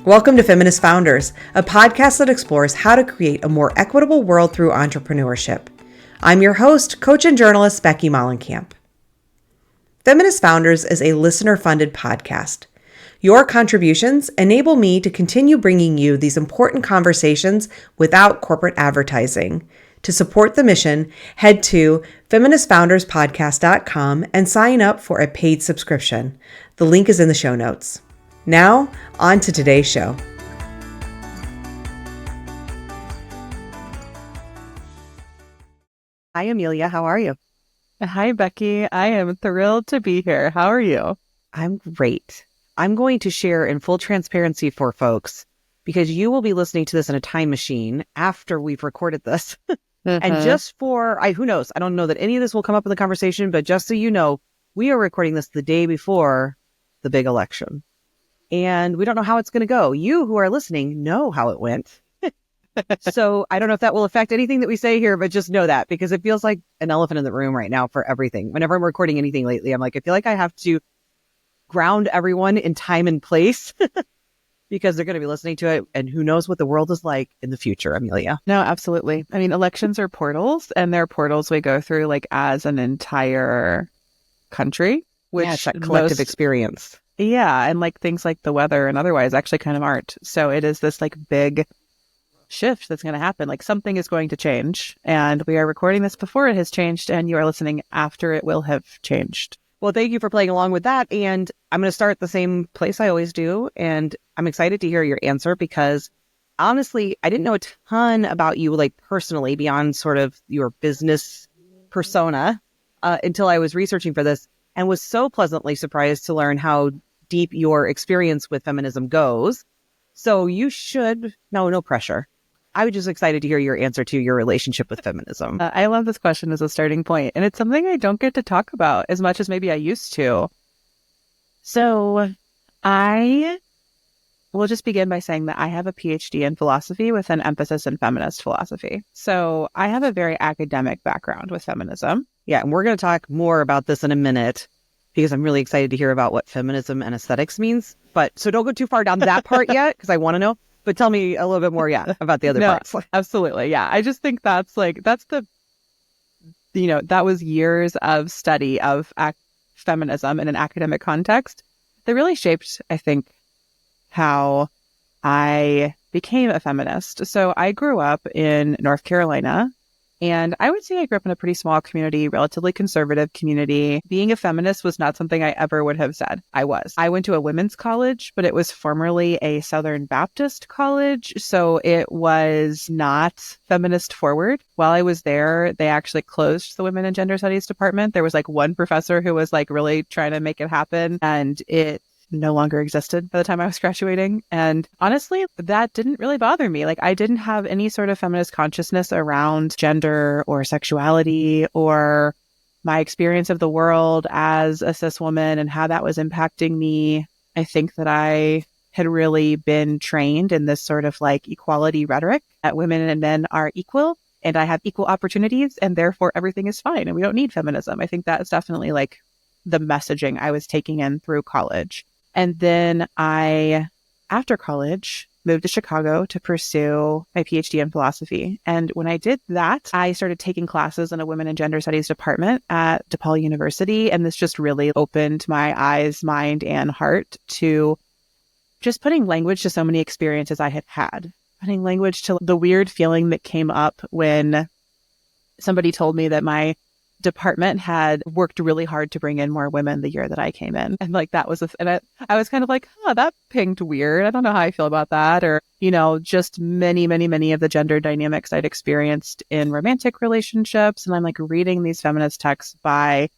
Welcome to Feminist Founders, a podcast that explores how to create a more equitable world through entrepreneurship. I'm your host, coach and journalist Becky Mollenkamp. Feminist Founders is a listener-funded podcast. Your contributions enable me to continue bringing you these important conversations without corporate advertising. To support the mission, head to feministfounderspodcast.com and sign up for a paid subscription. The link is in the show notes. Now, on to today's show. Hi, Amelia. How are you? Hi, Becky. I am thrilled to be here. How are you? I'm great. I'm going to share in full transparency for folks, because you will be listening to this in a time machine after we've recorded this. And just for, who knows, I don't know that any of this will come up in the conversation, but just so you know, we are recording this the day before the big election. And we don't know how it's going to go. You who are listening know how it went. So I don't know if that will affect anything that we say here, but just know that, because it feels like an elephant in the room right now for everything. Whenever I'm recording anything lately, I'm like, I feel like I have to ground everyone in time and place because they're going to be listening to it. And who knows what the world is like in the future, Amelia. No, absolutely. I mean, elections are portals, and they're portals we go through like as an entire country, which it's that collective experience. Yeah. And like things like the weather and otherwise actually kind of aren't. So it is this like big shift that's going to happen. Like something is going to change, and we are recording this before it has changed, and you are listening after it will have changed. Well, thank you for playing along with that. And I'm going to start the same place I always do. And I'm excited to hear your answer because honestly, I didn't know a ton about you, like personally, beyond sort of your business persona until I was researching for this, and was so pleasantly surprised to learn how deep your experience with feminism goes. So you should, no pressure. I was just excited to hear your answer to your relationship with feminism. I love this question as a starting point, and it's something I don't get to talk about as much as maybe I used to. So I will just begin by saying that I have a PhD in philosophy with an emphasis in feminist philosophy. So I have a very academic background with feminism. Yeah, and we're going to talk more about this in a minute, because I'm really excited to hear about what feminism and aesthetics means. But so don't go too far down that part yet, because I want to know. But tell me a little bit more, about the other parts. Absolutely. Yeah. I just think that was years of study of feminism in an academic context that really shaped, I think, how I became a feminist. So I grew up in North Carolina, and I would say I grew up in a pretty small community, relatively conservative community. Being a feminist was not something I ever would have said I was. I went to a women's college, but it was formerly a Southern Baptist college. So it was not feminist forward. While I was there, they actually closed the Women and Gender Studies department. There was like one professor who was like really trying to make it happen, and it no longer existed by the time I was graduating. And honestly, that didn't really bother me. Like I didn't have any sort of feminist consciousness around gender or sexuality or my experience of the world as a cis woman and how that was impacting me. I think that I had really been trained in this sort of like equality rhetoric that women and men are equal and I have equal opportunities and therefore everything is fine and we don't need feminism. I think that's definitely like the messaging I was taking in through college. And then I, after college, moved to Chicago to pursue my PhD in philosophy. And when I did that, I started taking classes in a women and gender studies department at DePaul University. And this just really opened my eyes, mind, and heart to just putting language to so many experiences I had had. Putting language to the weird feeling that came up when somebody told me that my department had worked really hard to bring in more women the year that I came in. And like that was, I was kind of like, that pinged weird. I don't know how I feel about that. Or, just many of the gender dynamics I'd experienced in romantic relationships. And I'm like reading these feminist texts by,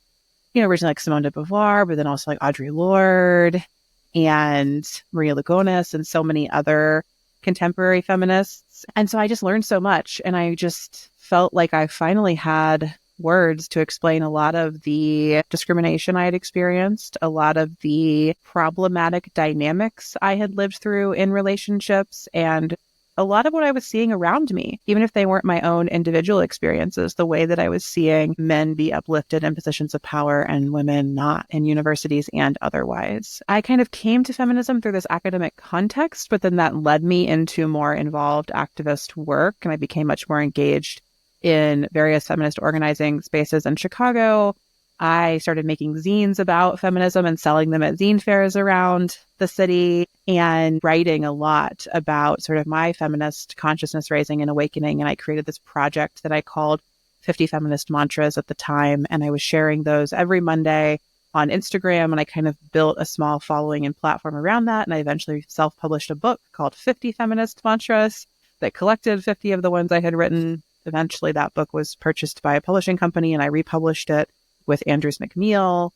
originally like Simone de Beauvoir, but then also like Audre Lorde and Maria Lugones and so many other contemporary feminists. And so I just learned so much. And I just felt like I finally had words to explain a lot of the discrimination I had experienced, a lot of the problematic dynamics I had lived through in relationships, and a lot of what I was seeing around me, even if they weren't my own individual experiences, the way that I was seeing men be uplifted in positions of power and women not in universities and otherwise. I kind of came to feminism through this academic context, but then that led me into more involved activist work, and I became much more engaged in various feminist organizing spaces in Chicago. I started making zines about feminism and selling them at zine fairs around the city and writing a lot about sort of my feminist consciousness raising and awakening. And I created this project that I called 50 Feminist Mantras at the time. And I was sharing those every Monday on Instagram. And I kind of built a small following and platform around that. And I eventually self-published a book called 50 Feminist Mantras that collected 50 of the ones I had written. Eventually that book was purchased by a publishing company and I republished it with Andrews McNeil.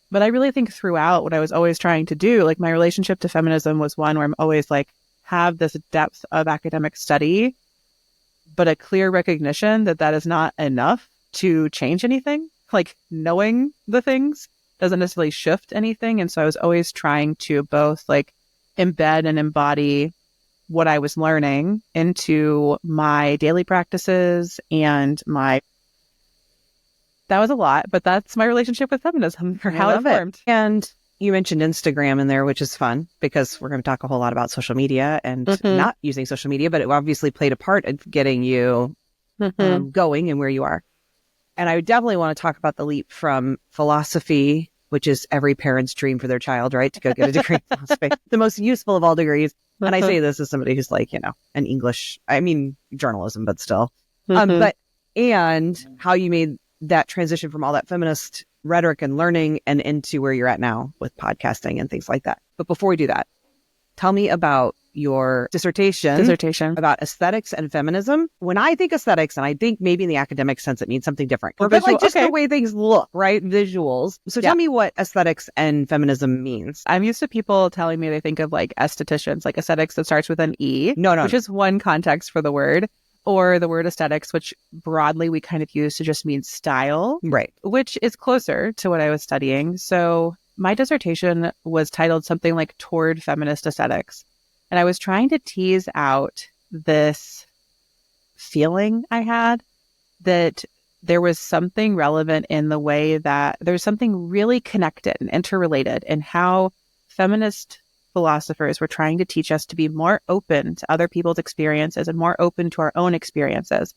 But I really think throughout what I was always trying to do, like my relationship to feminism was one where I'm always like, have this depth of academic study, but a clear recognition that that is not enough to change anything. Like knowing the things doesn't necessarily shift anything. And so I was always trying to both like embed and embody what I was learning into my daily practices and that was a lot, but that's my relationship with feminism or how it formed. And you mentioned Instagram in there, which is fun because we're going to talk a whole lot about social media and not using social media, but it obviously played a part in getting you going and where you are. And I definitely want to talk about the leap from philosophy, which is every parent's dream for their child, right? To go get a degree in philosophy, the most useful of all degrees. And I say this as somebody who's like, an English, journalism, but still. And how you made that transition from all that feminist rhetoric and learning and into where you're at now with podcasting and things like that. But before we do that, tell me about your dissertation about aesthetics and feminism. When I think aesthetics, and I think maybe in the academic sense, it means something different. Or like just the way things look, right? Visuals. So tell me what aesthetics and feminism means. I'm used to people telling me they think of like estheticians, like aesthetics that starts with an E, which is one context for the word. Or the word aesthetics, which broadly we kind of use to just mean style, right? Which is closer to what I was studying. So my dissertation was titled something like Toward Feminist Aesthetics. And I was trying to tease out this feeling I had that there was something relevant in the way that there's something really connected and interrelated in how feminist philosophers were trying to teach us to be more open to other people's experiences and more open to our own experiences.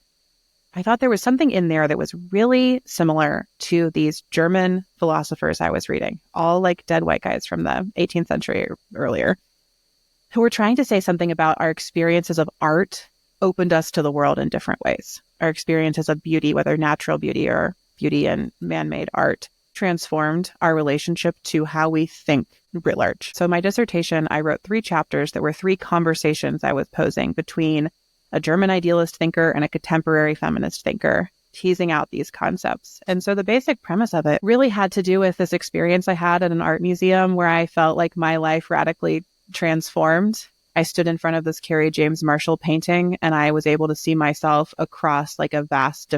I thought there was something in there that was really similar to these German philosophers I was reading, all like dead white guys from the 18th century or earlier, who were trying to say something about our experiences of art opened us to the world in different ways. Our experiences of beauty, whether natural beauty or beauty in man-made art, transformed our relationship to how we think writ large. So my dissertation, I wrote 3 chapters that were 3 conversations I was posing between a German idealist thinker and a contemporary feminist thinker, teasing out these concepts. And so the basic premise of it really had to do with this experience I had at an art museum where I felt like my life radically transformed. I stood in front of this Carrie James Marshall painting and I was able to see myself across like a vast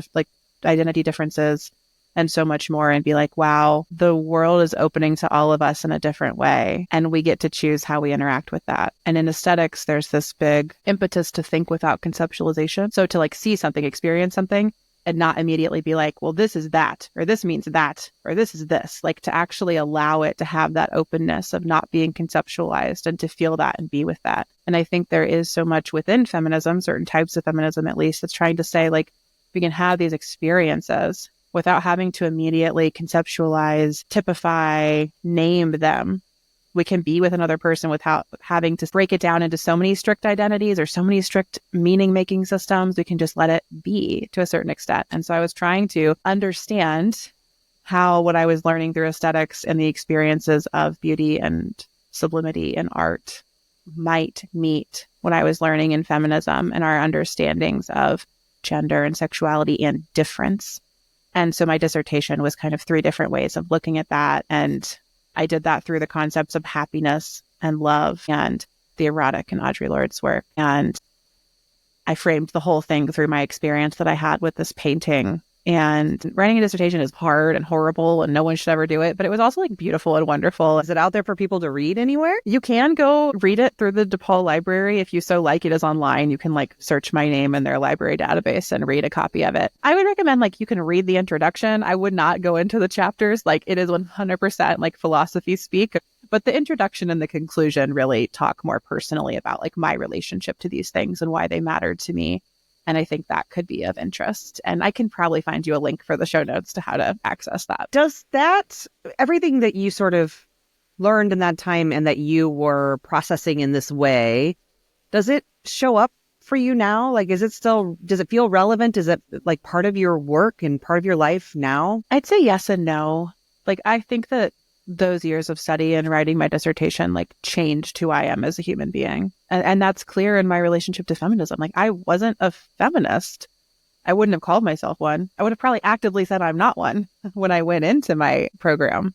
identity differences and so much more and be like, wow, the world is opening to all of us in a different way. And we get to choose how we interact with that. And in aesthetics, there's this big impetus to think without conceptualization. So to like see something, experience something, and not immediately be like, well, this is that, or this means that, or this is this. Like to actually allow it to have that openness of not being conceptualized and to feel that and be with that. And I think there is so much within feminism, certain types of feminism at least, that's trying to say like, we can have these experiences without having to immediately conceptualize, typify, name them. We can be with another person without having to break it down into so many strict identities or so many strict meaning-making systems. We can just let it be to a certain extent. And so I was trying to understand how what I was learning through aesthetics and the experiences of beauty and sublimity and art might meet what I was learning in feminism and our understandings of gender and sexuality and difference. And so my dissertation was kind of 3 different ways of looking at that. And I did that through the concepts of happiness and love and the erotic in Audre Lorde's work. And I framed the whole thing through my experience that I had with this painting And writing a dissertation is hard and horrible and no one should ever do it. But it was also like beautiful and wonderful. Is it out there for people to read anywhere? You can go read it through the DePaul library. If you so like, it is online. You can like search my name in their library database and read a copy of it. I would recommend like you can read the introduction. I would not go into the chapters. Like it is 100% like philosophy speak. But the introduction and the conclusion really talk more personally about like my relationship to these things and why they mattered to me. And I think that could be of interest. And I can probably find you a link for the show notes to how to access that. Does that, everything that you sort of learned in that time and that you were processing in this way, does it show up for you now? Like, is it still, does it feel relevant? Is it like part of your work and part of your life now? I'd say yes and no. Like, I think that those years of study and writing my dissertation like changed who I am as a human being. And that's clear in my relationship to feminism. Like I wasn't a feminist. I wouldn't have called myself one. I would have probably actively said I'm not one when I went into my program.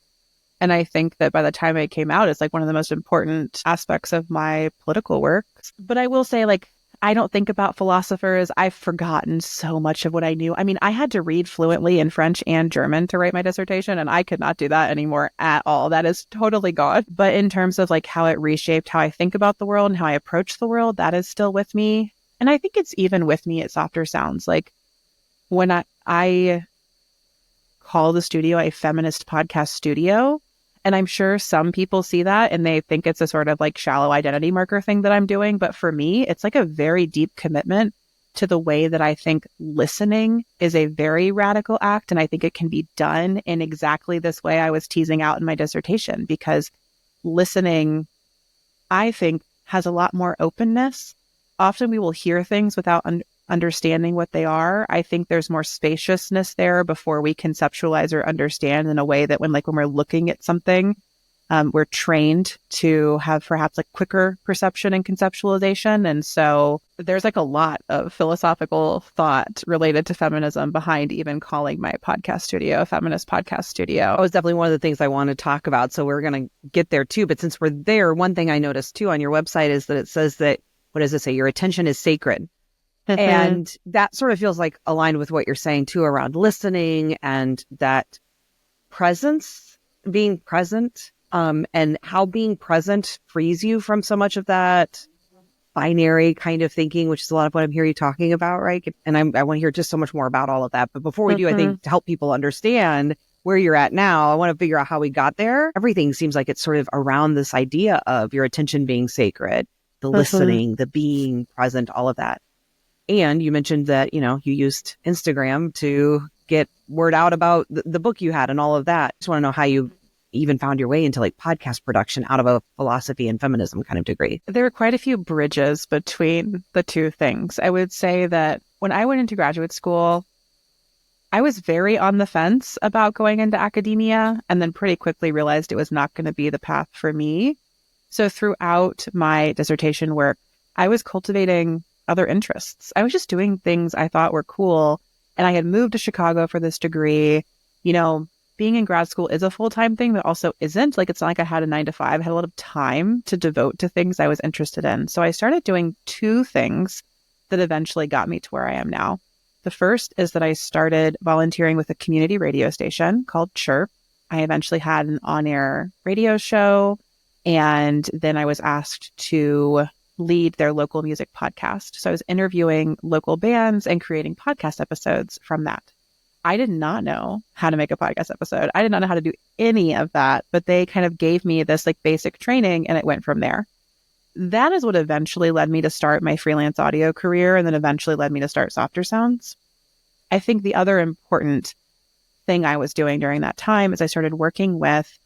And I think that by the time I came out, it's like one of the most important aspects of my political work. But I will say like, I don't think about philosophers. I've forgotten so much of what I knew. I mean, I had to read fluently in French and German to write my dissertation, and I could not do that anymore at all. That is totally gone. But in terms of like how it reshaped how I think about the world and how I approach the world, that is still with me. And I think it's even with me at Softer Sounds. Like when I call the studio a feminist podcast studio, and I'm sure some people see that and they think it's a sort of like shallow identity marker thing that I'm doing. But for me, it's like a very deep commitment to the way that I think listening is a very radical act. And I think it can be done in exactly this way I was teasing out in my dissertation, because listening, I think, has a lot more openness. Often we will hear things without understanding what they are. I think there's more spaciousness there before we conceptualize or understand, in a way that when we're looking at something, we're trained to have perhaps like quicker perception and conceptualization. And so there's like a lot of philosophical thought related to feminism behind even calling my podcast studio a feminist podcast studio. That was definitely one of the things I want to talk about. So we're going to get there too. But since we're there, one thing I noticed too on your website is that it says that, what does it say? Your attention is sacred. And that sort of feels like aligned with what you're saying too around listening and that presence, being present, and how being present frees you from so much of that binary kind of thinking, which is a lot of what I'm hearing you talking about, right? And I want to hear just so much more about all of that. But before we do, I think to help people understand where you're at now, I want to figure out how we got there. Everything seems like it's sort of around this idea of your attention being sacred, the listening, the being present, all of that. And you mentioned that, you used Instagram to get word out about the book you had and all of that. Just want to know how you even found your way into like podcast production out of a philosophy and feminism kind of degree. There were quite a few bridges between the two things. I would say that when I went into graduate school, I was very on the fence about going into academia, and then pretty quickly realized it was not going to be the path for me. So throughout my dissertation work, I was cultivating other interests. I was just doing things I thought were cool. And I had moved to Chicago for this degree. Being in grad school is a full-time thing, but also isn't. Like, it's not like I had a 9 to 5. I had a lot of time to devote to things I was interested in. So I started doing two things that eventually got me to where I am now. The first is that I started volunteering with a community radio station called Chirp. I eventually had an on-air radio show, and then I was asked to lead their local music podcast. So I was interviewing local bands and creating podcast episodes from that. I did not know how to make a podcast episode. I did not know how to do any of that, but they kind of gave me this like basic training, and it went from there. That is what eventually led me to start my freelance audio career, and then eventually led me to start Softer Sounds. I think the other important thing I was doing during that time is I started working with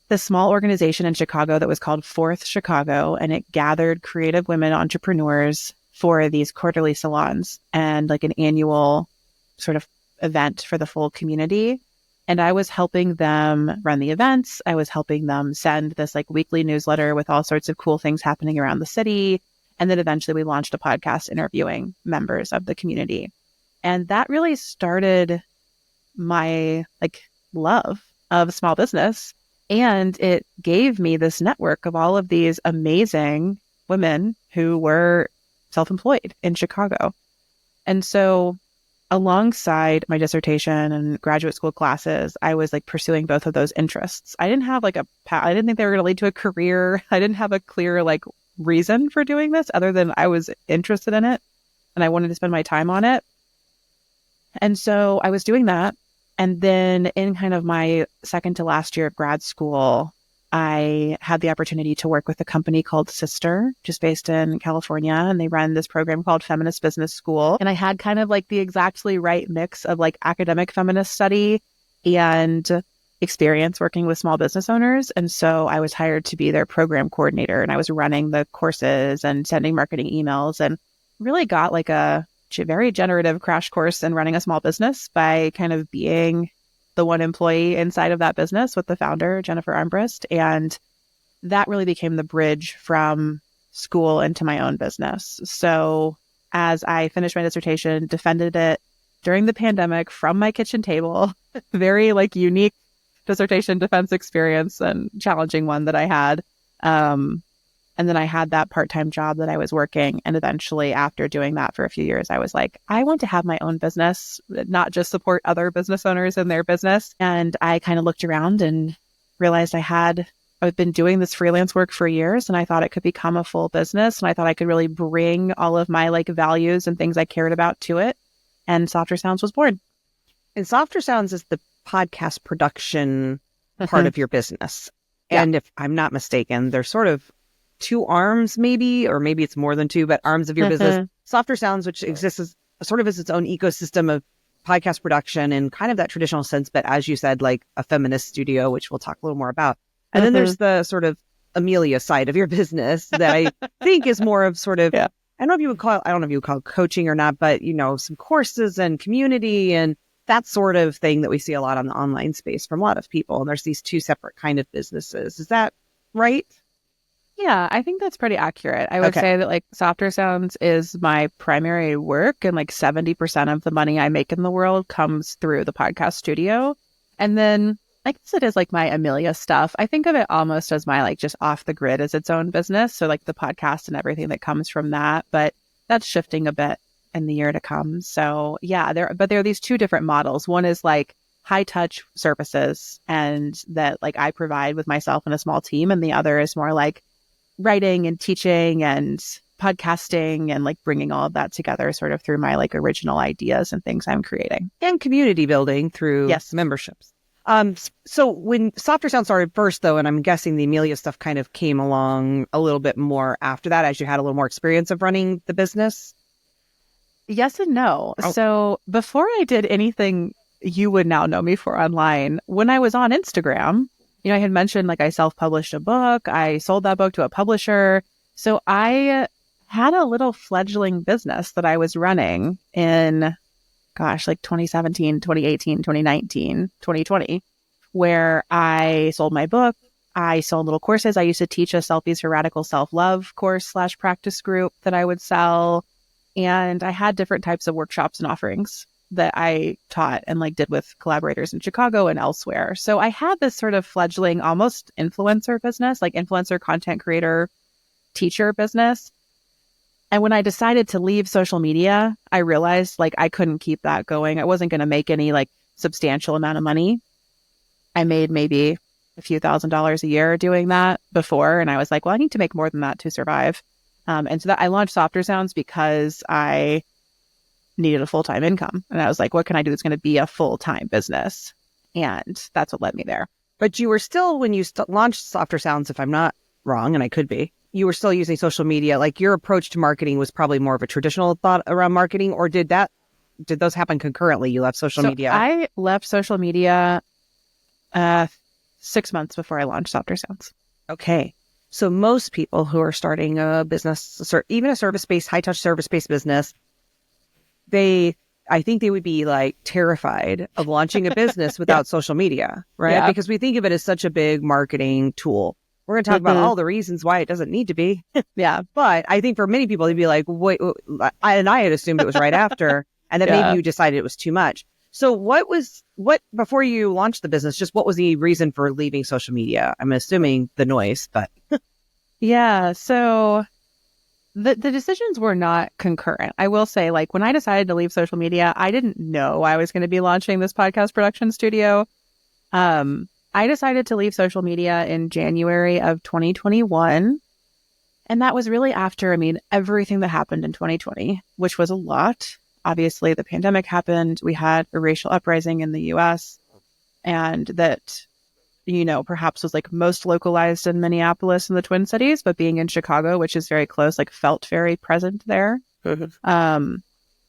this small organization in Chicago that was called Fourth Chicago, and it gathered creative women entrepreneurs for these quarterly salons and like an annual sort of event for the full community. And I was helping them run the events. I was helping them send this like weekly newsletter with all sorts of cool things happening around the city. And then eventually we launched a podcast interviewing members of the community. And that really started my like love of small business. And it gave me this network of all of these amazing women who were self-employed in Chicago. And so alongside my dissertation and graduate school classes, I was like pursuing both of those interests. I didn't have like I didn't think they were going to lead to a career. I didn't have a clear like reason for doing this other than I was interested in it and I wanted to spend my time on it. And so I was doing that. And then in kind of my second to last year of grad school, I had the opportunity to work with a company called Sister, just based in California. And they run this program called Feminist Business School. And I had kind of like the exactly right mix of like academic feminist study and experience working with small business owners. And so I was hired to be their program coordinator and I was running the courses and sending marketing emails and really got like a very generative crash course in running a small business by kind of being the one employee inside of that business with the founder, Jennifer Armbrust. And that really became the bridge from school into my own business. So as I finished my dissertation, defended it during the pandemic from my kitchen table, very like unique dissertation defense experience and challenging one that I had. And then I had that part-time job that I was working. And eventually after doing that for a few years, I was like, I want to have my own business, not just support other business owners in their business. And I kind of looked around and realized I've been doing this freelance work for years and I thought it could become a full business. And I thought I could really bring all of my like values and things I cared about to it. And Softer Sounds was born. And Softer Sounds is the podcast production part of your business. Yeah. And if I'm not mistaken, there's sort of two arms maybe, or maybe it's more than two, but arms of your business. Softer Sounds, which exists as sort of as its own ecosystem of podcast production in kind of that traditional sense, but as you said, like a feminist studio, which we'll talk a little more about. And then there's the sort of Amelia side of your business that I think is more of sort of, I don't know if you would call it coaching or not, but you know, some courses and community and that sort of thing that we see a lot on the online space from a lot of people. And there's these two separate kind of businesses. Is that right? Yeah, I think that's pretty accurate. I would say that like Softer Sounds is my primary work and like 70% of the money I make in the world comes through the podcast studio. And then I guess it is like my Amelia stuff. I think of it almost as my like just off the grid as its own business. So like the podcast and everything that comes from that, but that's shifting a bit in the year to come. So yeah, there are these two different models. One is like high touch services and that like I provide with myself and a small team. And the other is more like writing and teaching and podcasting and like bringing all of that together sort of through my like original ideas and things I'm creating. And community building through memberships. So when Softer Sound started first though, and I'm guessing the Amelia stuff kind of came along a little bit more after that as you had a little more experience of running the business? Yes and no. Oh. So before I did anything you would now know me for online, when I was on Instagram, you know, I had mentioned like I self-published a book. I sold that book to a publisher. So I had a little fledgling business that I was running in, like 2017, 2018, 2019, 2020, where I sold my book. I sold little courses. I used to teach a Selfies for Radical Self-Love course / practice group that I would sell. And I had different types of workshops and offerings that I taught and like did with collaborators in Chicago and elsewhere. So I had this sort of fledgling almost influencer business, like influencer content creator, teacher business. And when I decided to leave social media, I realized like I couldn't keep that going. I wasn't going to make any like substantial amount of money. I made maybe a few $1,000s a year doing that before. And I was like, well, I need to make more than that to survive. And so that I launched Softer Sounds because I needed a full-time income. And I was like, what can I do that's going to be a full-time business? And that's what led me there. But you were still, when you launched Softer Sounds, if I'm not wrong, and I could be, you were still using social media. Like your approach to marketing was probably more of a traditional thought around marketing, or did those happen concurrently? You left social media? I left social media 6 months before I launched Softer Sounds. Okay. So most people who are starting a business, even a service-based, high-touch service-based business, I think they would be like terrified of launching a business without social media, right? Yeah. Because we think of it as such a big marketing tool. We're going to talk about all the reasons why it doesn't need to be. Yeah. But I think for many people, they'd be like, wait, I had assumed it was right after, and that maybe you decided it was too much. So what before you launched the business, just what was the reason for leaving social media? I'm assuming the noise, but. Yeah. So the decisions were not concurrent. I will say, like, when I decided to leave social media, I didn't know I was going to be launching this podcast production studio. I decided to leave social media in January of 2021. And that was really after, everything that happened in 2020, which was a lot. Obviously, the pandemic happened. We had a racial uprising in the US, and that, perhaps was like most localized in Minneapolis and the Twin Cities, but being in Chicago, which is very close, like felt very present there.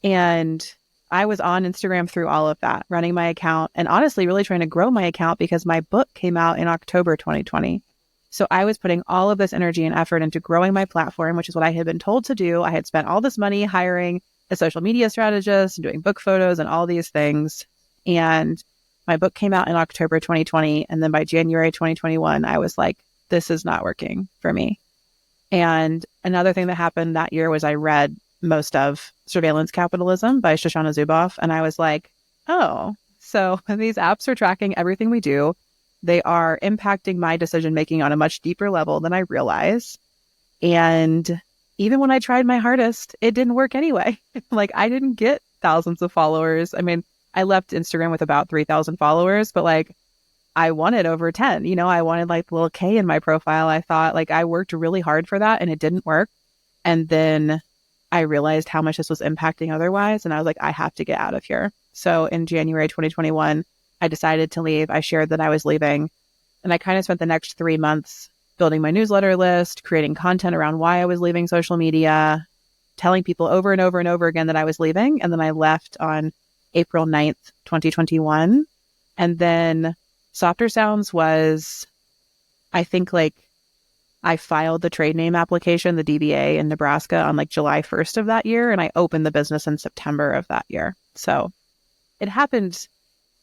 And I was on Instagram through all of that, running my account and honestly really trying to grow my account because my book came out in October 2020. So I was putting all of this energy and effort into growing my platform, which is what I had been told to do. I had spent all this money hiring a social media strategist and doing book photos and all these things. And my book came out in October 2020. And then by January 2021, I was like, this is not working for me. And another thing that happened that year was I read most of Surveillance Capitalism by Shoshana Zuboff. And I was like, oh, so these apps are tracking everything we do. They are impacting my decision-making on a much deeper level than I realize. And even when I tried my hardest, it didn't work anyway. Like, I didn't get thousands of followers. I left Instagram with about 3,000 followers, but like, I wanted over 10. I wanted like the little K in my profile. I thought, like, I worked really hard for that and it didn't work. And then I realized how much this was impacting otherwise. And I was like, I have to get out of here. So in January 2021, I decided to leave. I shared that I was leaving. And I kind of spent the next 3 months building my newsletter list, creating content around why I was leaving social media, telling people over and over and over again that I was leaving. And then I left on April 9th, 2021. And then Softer Sounds was, I think, like, I filed the trade name application, the DBA in Nebraska on like July 1st of that year. And I opened the business in September of that year. So it happened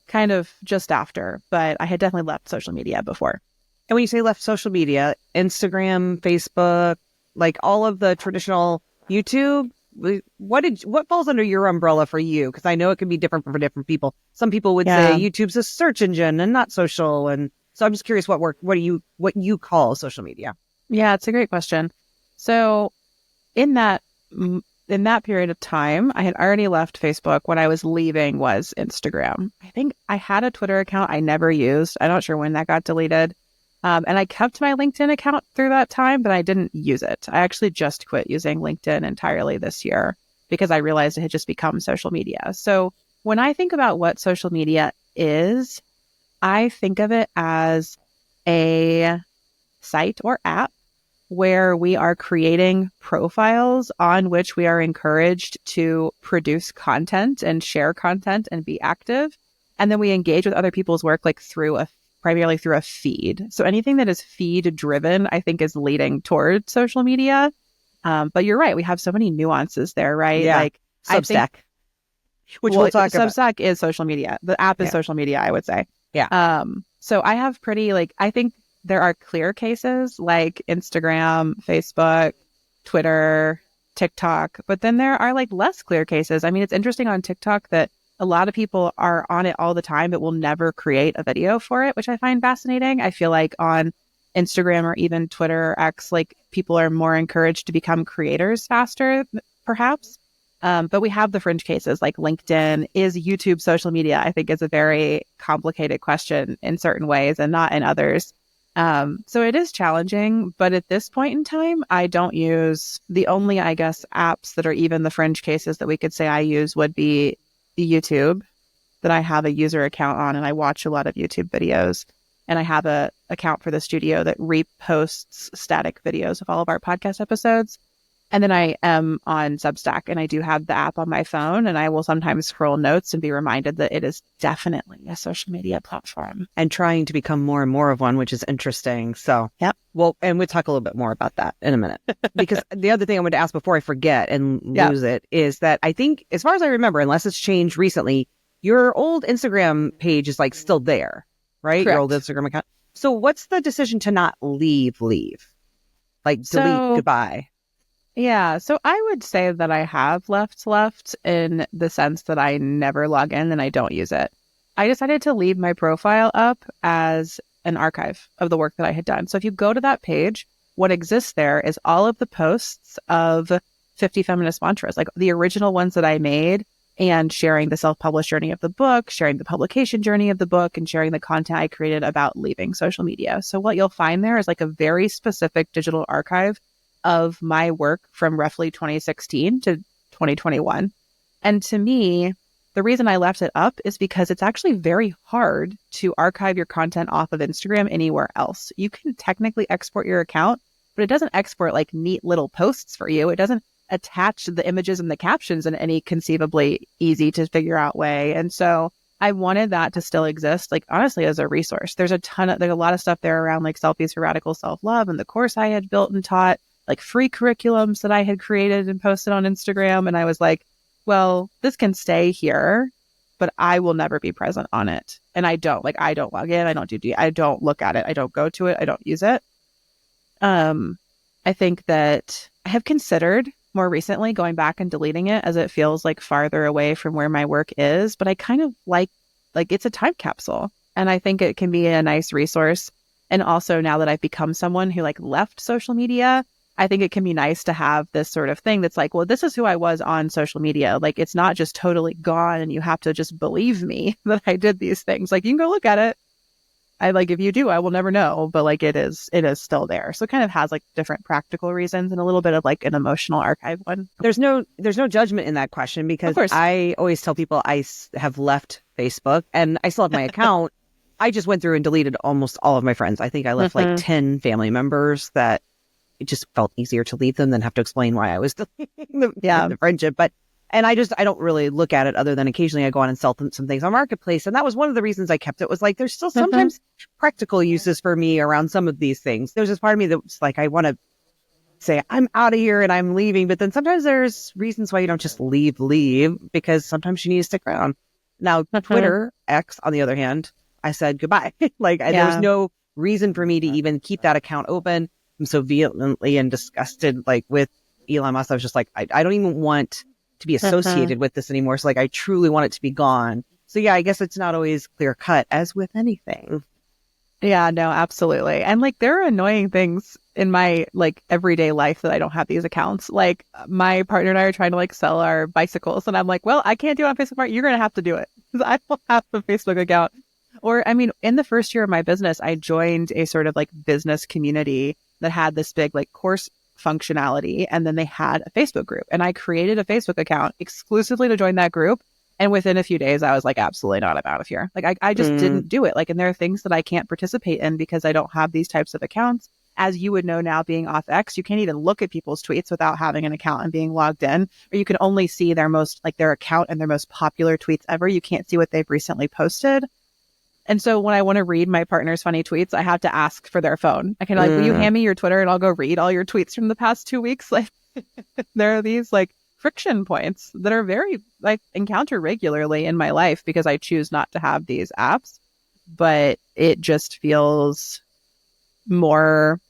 kind of just after, but I had definitely left social media before. And when you say left social media, Instagram, Facebook, like all of the traditional YouTube, what falls under your umbrella for you? Because I know it can be different for different people. Some people would say YouTube's a search engine and not social. And so I'm just curious what you call social media. Yeah, it's a great question. So in that period of time, I had already left Facebook. What I was leaving was Instagram. I think I had a Twitter account I never used. I'm not sure when that got deleted. And I kept my LinkedIn account through that time, but I didn't use it. I actually just quit using LinkedIn entirely this year because I realized it had just become social media. So when I think about what social media is, I think of it as a site or app where we are creating profiles on which we are encouraged to produce content and share content and be active. And then we engage with other people's work, like primarily through a feed. So anything that is feed driven, I think, is leading toward social media. But you're right. We have so many nuances there, right? Yeah. Like Substack, which we'll talk about. Substack is social media. The app is social media, I would say. Yeah. So I have I think there are clear cases like Instagram, Facebook, Twitter, TikTok, but then there are like less clear cases. It's interesting on TikTok that a lot of people are on it all the time, but will never create a video for it, which I find fascinating. I feel like on Instagram or even Twitter or X, like people are more encouraged to become creators faster, perhaps. But we have the fringe cases like LinkedIn. Is YouTube social media? I think is a very complicated question in certain ways and not in others. So it is challenging, but at this point in time, I don't use the only, I guess, apps that are even the fringe cases that we could say I use would be YouTube, that I have a user account on and I watch a lot of YouTube videos. And I have a account for the studio that reposts static videos of all of our podcast episodes. And then I am on Substack and I do have the app on my phone and I will sometimes scroll notes and be reminded that it is definitely a social media platform. And trying to become more and more of one, which is interesting. So, yep. Well, and we'll talk a little bit more about that in a minute. Because the other thing I wanted to ask before I forget and lose it is that I think, as far as I remember, unless it's changed recently, your old Instagram page is like still there, right? Correct. Your old Instagram account. So what's the decision to not leave? Like delete, goodbye? Yeah, so I would say that I have left in the sense that I never log in and I don't use it. I decided to leave my profile up as an archive of the work that I had done. So if you go to that page, what exists there is all of the posts of 50 feminist mantras, like the original ones that I made, and sharing the self-published journey of the book, sharing the publication journey of the book, and sharing the content I created about leaving social media. So what you'll find there is like a very specific digital archive of my work from roughly 2016 to 2021. And to me, the reason I left it up is because it's actually very hard to archive your content off of Instagram anywhere else. You can technically export your account, but it doesn't export like neat little posts for you. It doesn't attach the images and the captions in any conceivably easy to figure out way. And so I wanted that to still exist, like honestly, as a resource. There's a lot of stuff there around like selfies for radical self-love and the course I had built and taught, like free curriculums that I had created and posted on Instagram. And I was like, well, this can stay here, but I will never be present on it. And I don't log in. I don't look at it. I don't go to it. I don't use it. I think that I have considered more recently going back and deleting it as it feels like farther away from where my work is, but I kind of like it's a time capsule, and I think it can be a nice resource. And also now that I've become someone who like left social media, I think it can be nice to have this sort of thing that's like, well, this is who I was on social media. Like, it's not just totally gone and you have to just believe me that I did these things. Like, you can go look at it. If you do, I will never know, but like it is still there. So it kind of has like different practical reasons and a little bit of like an emotional archive one. There's no judgment in that question, because I always tell people I have left Facebook and I still have my account. I just went through and deleted almost all of my friends. I think I left like 10 family members that it just felt easier to leave them than have to explain why I was deleting the friendship. And I don't really look at it other than occasionally I go on and sell some things on Marketplace. And that was one of the reasons I kept it, was like, there's still sometimes practical uses for me around some of these things. There's this part of me that's like, I want to say I'm out of here and I'm leaving. But then sometimes there's reasons why you don't just leave, because sometimes you need to stick around. Now, Twitter, X, on the other hand, I said goodbye. There was no reason for me to even keep that account open. I'm so vehemently and disgusted with Elon Musk. I was just like, I don't even want to be associated with this anymore. So I truly want it to be gone. So yeah, I guess it's not always clear cut as with anything. Yeah, no, absolutely. And there are annoying things in my everyday life that I don't have these accounts. Like my partner and I are trying to sell our bicycles, and I'm like, well, I can't do it on Facebook. You're going to have to do it because I don't have a Facebook account. Or, I mean, in the first year of my business, I joined a sort of business community that had this big course functionality. And then they had a Facebook group, and I created a Facebook account exclusively to join that group. And within a few days, I was like, absolutely not, I'm out of here. I just didn't do it. And there are things that I can't participate in because I don't have these types of accounts. As you would know now, being off X, you can't even look at people's tweets without having an account and being logged in, or you can only see their most their account and their most popular tweets ever. You can't see what they've recently posted. And so when I want to read my partner's funny tweets, I have to ask for their phone. I can will you hand me your Twitter and I'll go read all your tweets from the past 2 weeks? There are these friction points that are very encounter regularly in my life because I choose not to have these apps, but it just feels more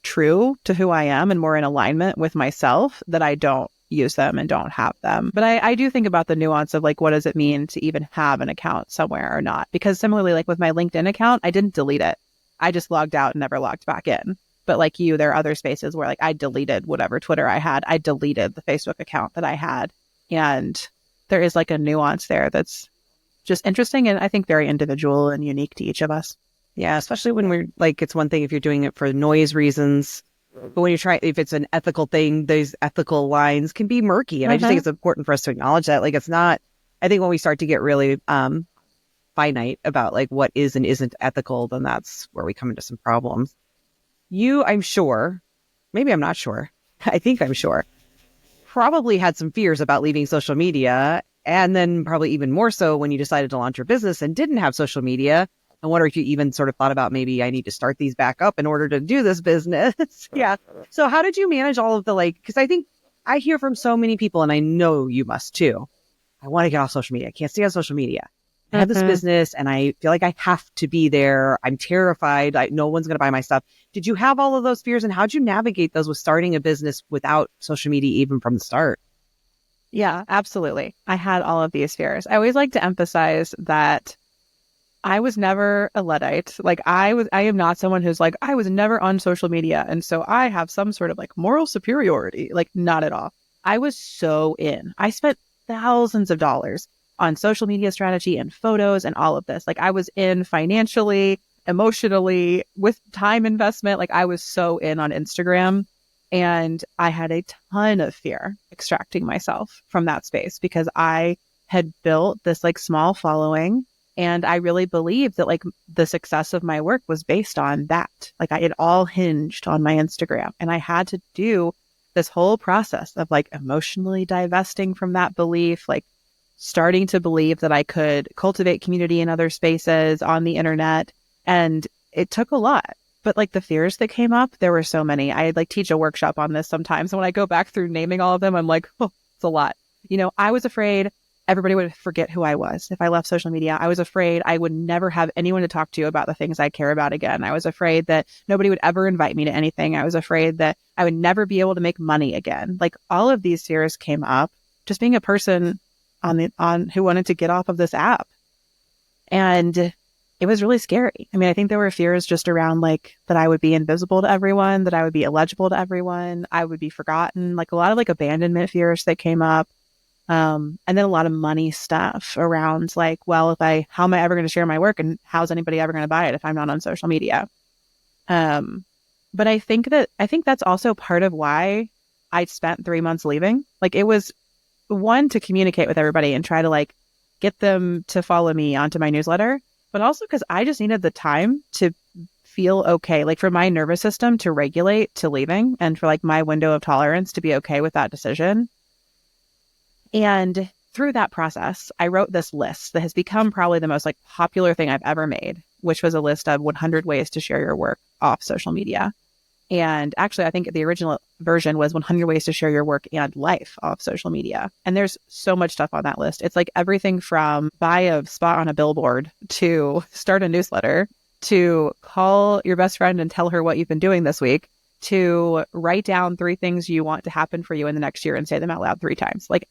true to who I am and more in alignment with myself that I don't use them and don't have them. But I do think about the nuance of what does it mean to even have an account somewhere or not? Because similarly, with my LinkedIn account, I didn't delete it. I just logged out and never logged back in. But there are other spaces where I deleted whatever Twitter I had. I deleted the Facebook account that I had. And there is a nuance there that's just interesting and I think very individual and unique to each of us. Yeah, especially when we're it's one thing if you're doing it for noise reasons. But when if it's an ethical thing, those ethical lines can be murky. And I just think it's important for us to acknowledge that. It's not, I think when we start to get really finite about what is and isn't ethical, then that's where we come into some problems. You, I'm sure, maybe I'm not sure, I think I'm sure, probably had some fears about leaving social media. And then probably even more so when you decided to launch your business and didn't have social media. I wonder if you even sort of thought about maybe I need to start these back up in order to do this business. Yeah. So how did you manage all of the because I think I hear from so many people, and I know you must too. I want to get off social media. I can't stay on social media. I have this business and I feel like I have to be there. I'm terrified. No one's going to buy my stuff. Did you have all of those fears, and how'd you navigate those with starting a business without social media even from the start? Yeah, absolutely. I had all of these fears. I always like to emphasize that I was never a Luddite. Like I am not someone who's like, I was never on social media. And so I have some sort of like moral superiority. Like not at all. I was so in. I spent thousands of dollars on social media strategy and photos and all of this. Like I was in financially, emotionally, with time investment. Like I was so in on Instagram. And I had a ton of fear extracting myself from that space because I had built this like small following. And I really believed that like the success of my work was based on that. Like it all hinged on my Instagram. And I had to do this whole process of like emotionally divesting from that belief, like starting to believe that I could cultivate community in other spaces on the internet. And it took a lot. But like the fears that came up, there were so many. I like teach a workshop on this sometimes. And when I go back through naming all of them, I'm like, oh, it's a lot. You know, I was afraid everybody would forget who I was if I left social media. I was afraid I would never have anyone to talk to about the things I care about again. I was afraid that nobody would ever invite me to anything. I was afraid that I would never be able to make money again. Like all of these fears came up just being a person on who wanted to get off of this app. And it was really scary. I mean, I think there were fears just around like that I would be invisible to everyone, that I would be illegible to everyone, I would be forgotten, like a lot of like abandonment fears that came up. And then a lot of money stuff around like, well, how am I ever going to share my work and how's anybody ever going to buy it if I'm not on social media? But I think that's also part of why I spent 3 months leaving. Like it was one to communicate with everybody and try to like get them to follow me onto my newsletter, but also because I just needed the time to feel okay, like for my nervous system to regulate to leaving and for like my window of tolerance to be okay with that decision. And through that process, I wrote this list that has become probably the most like popular thing I've ever made, which was a list of 100 ways to share your work off social media. And actually, I think the original version was 100 ways to share your work and life off social media. And there's so much stuff on that list. It's like everything from buy a spot on a billboard to start a newsletter to call your best friend and tell her what you've been doing this week to write down 3 things you want to happen for you in the next year and say them out loud 3 times. Like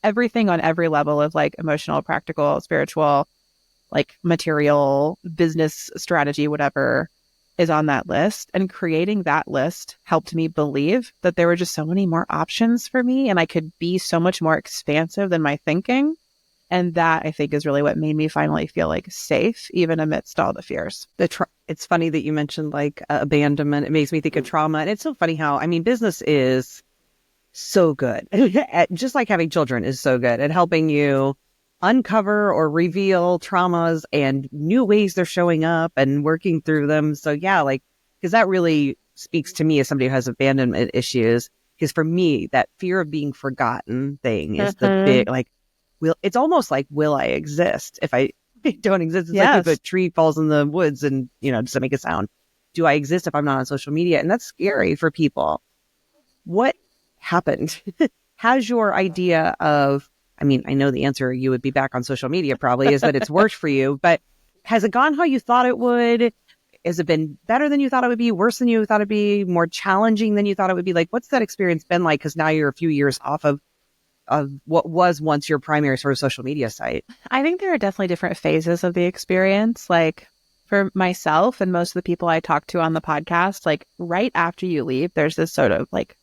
everything on every level of like emotional, practical, spiritual, like material, business strategy, whatever is on that list. And creating that list helped me believe that there were just so many more options for me and I could be so much more expansive than my thinking. And that I think is really what made me finally feel like safe, even amidst all the fears. It's funny that you mentioned like abandonment. It makes me think of trauma. And it's so funny how, I mean, business is so good. Just like having children is so good at helping you uncover or reveal traumas and new ways they're showing up and working through them. So yeah, like, because that really speaks to me as somebody who has abandonment issues. Because for me, that fear of being forgotten thing is the big, like, it's almost like, will I exist if I don't exist? It's like if a tree falls in the woods and, doesn't make a sound. Do I exist if I'm not on social media? And that's scary for people. What happened? Has your idea of, I mean, I know the answer, you would be back on social media probably, is that it's worked for you, but has it gone how you thought it would? Has it been better than you thought it would be, worse than you thought it'd be, more challenging than you thought it would be? Like, what's that experience been like? Because now you're a few years off of what was once your primary sort of social media site. I think there are definitely different phases of the experience. Like for myself and most of the people I talk to on the podcast, like right after you leave, there's this sort of like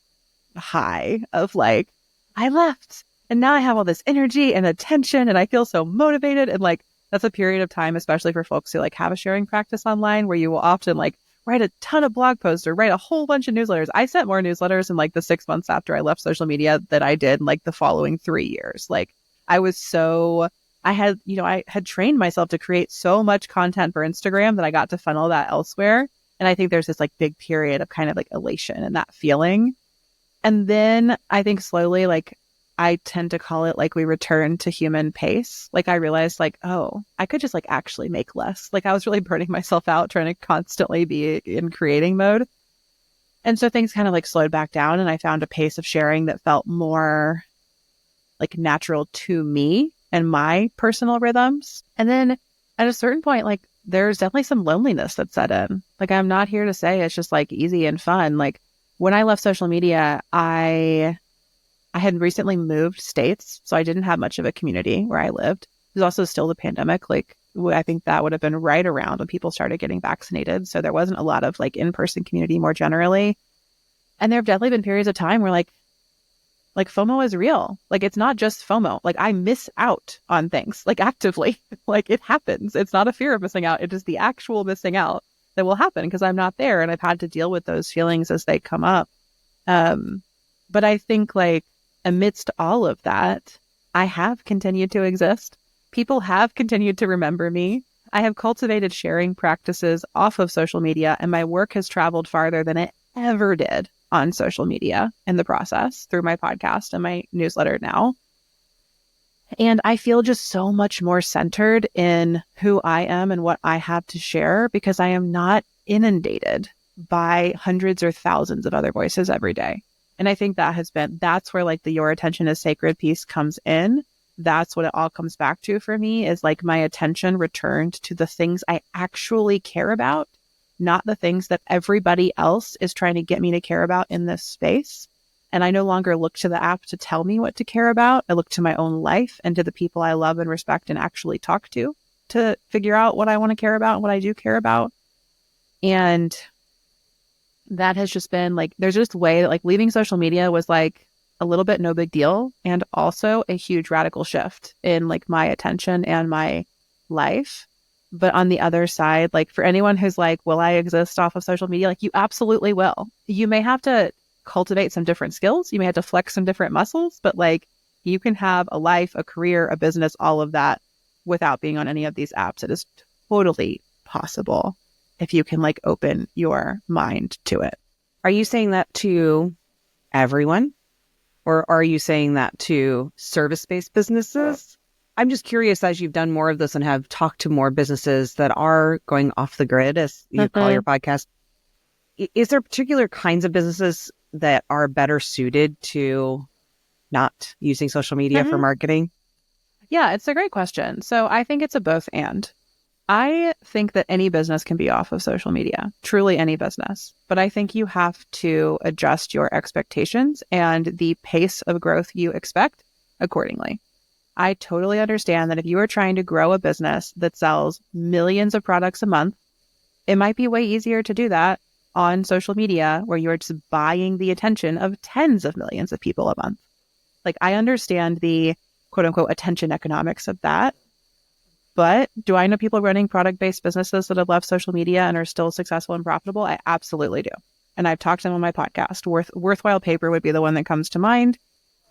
high of like, I left and now I have all this energy and attention and I feel so motivated. And like, that's a period of time, especially for folks who like have a sharing practice online where you will often like write a ton of blog posts or write a whole bunch of newsletters. I sent more newsletters in like the 6 months after I left social media than I did in like the following 3 years. Like I had trained myself to create so much content for Instagram that I got to funnel that elsewhere. And I think there's this like big period of kind of like elation and that feeling. And then I think slowly, like I tend to call it like we return to human pace. Like I realized like, oh, I could just like actually make less. Like I was really burning myself out trying to constantly be in creating mode. And so things kind of like slowed back down and I found a pace of sharing that felt more like natural to me and my personal rhythms. And then at a certain point, like there's definitely some loneliness that set in. Like I'm not here to say it's just like easy and fun. Like when I left social media, I had recently moved states, so I didn't have much of a community where I lived. It was also still the pandemic. Like I think that would have been right around when people started getting vaccinated. So there wasn't a lot of like in-person community more generally. And there have definitely been periods of time where like FOMO is real. Like it's not just FOMO. Like I miss out on things like actively. Like it happens. It's not a fear of missing out. It is the actual missing out that will happen because I'm not there. And I've had to deal with those feelings as they come up. But I think like amidst all of that, I have continued to exist. People have continued to remember me. I have cultivated sharing practices off of social media, and my work has traveled farther than it ever did on social media in the process through my podcast and my newsletter now. And I feel just so much more centered in who I am and what I have to share because I am not inundated by hundreds or thousands of other voices every day. And I think that's where like the your attention is sacred piece comes in. That's what it all comes back to for me is like my attention returned to the things I actually care about, not the things that everybody else is trying to get me to care about in this space. And I no longer look to the app to tell me what to care about. I look to my own life and to the people I love and respect and actually talk to figure out what I want to care about and what I do care about. And that has just been like, there's just a way that like leaving social media was like a little bit no big deal and also a huge radical shift in like my attention and my life. But on the other side, like for anyone who's like, will I exist off of social media? Like you absolutely will. You may have to cultivate some different skills. You may have to flex some different muscles, but like you can have a life, a career, a business, all of that without being on any of these apps. It is totally possible if you can like open your mind to it. Are you saying that to everyone? Or are you saying that to service-based businesses? I'm just curious, as you've done more of this and have talked to more businesses that are going off the grid, as you call your podcast, is there particular kinds of businesses that are better suited to not using social media for marketing? Yeah, it's a great question. So I think it's a both and. I think that any business can be off of social media, truly any business. But I think you have to adjust your expectations and the pace of growth you expect accordingly. I totally understand that if you are trying to grow a business that sells millions of products a month, it might be way easier to do that on social media where you're just buying the attention of tens of millions of people a month. Like I understand the quote unquote attention economics of that. But do I know people running product-based businesses that have left social media and are still successful and profitable? I absolutely do. And I've talked to them on my podcast. Worthwhile Paper would be the one that comes to mind.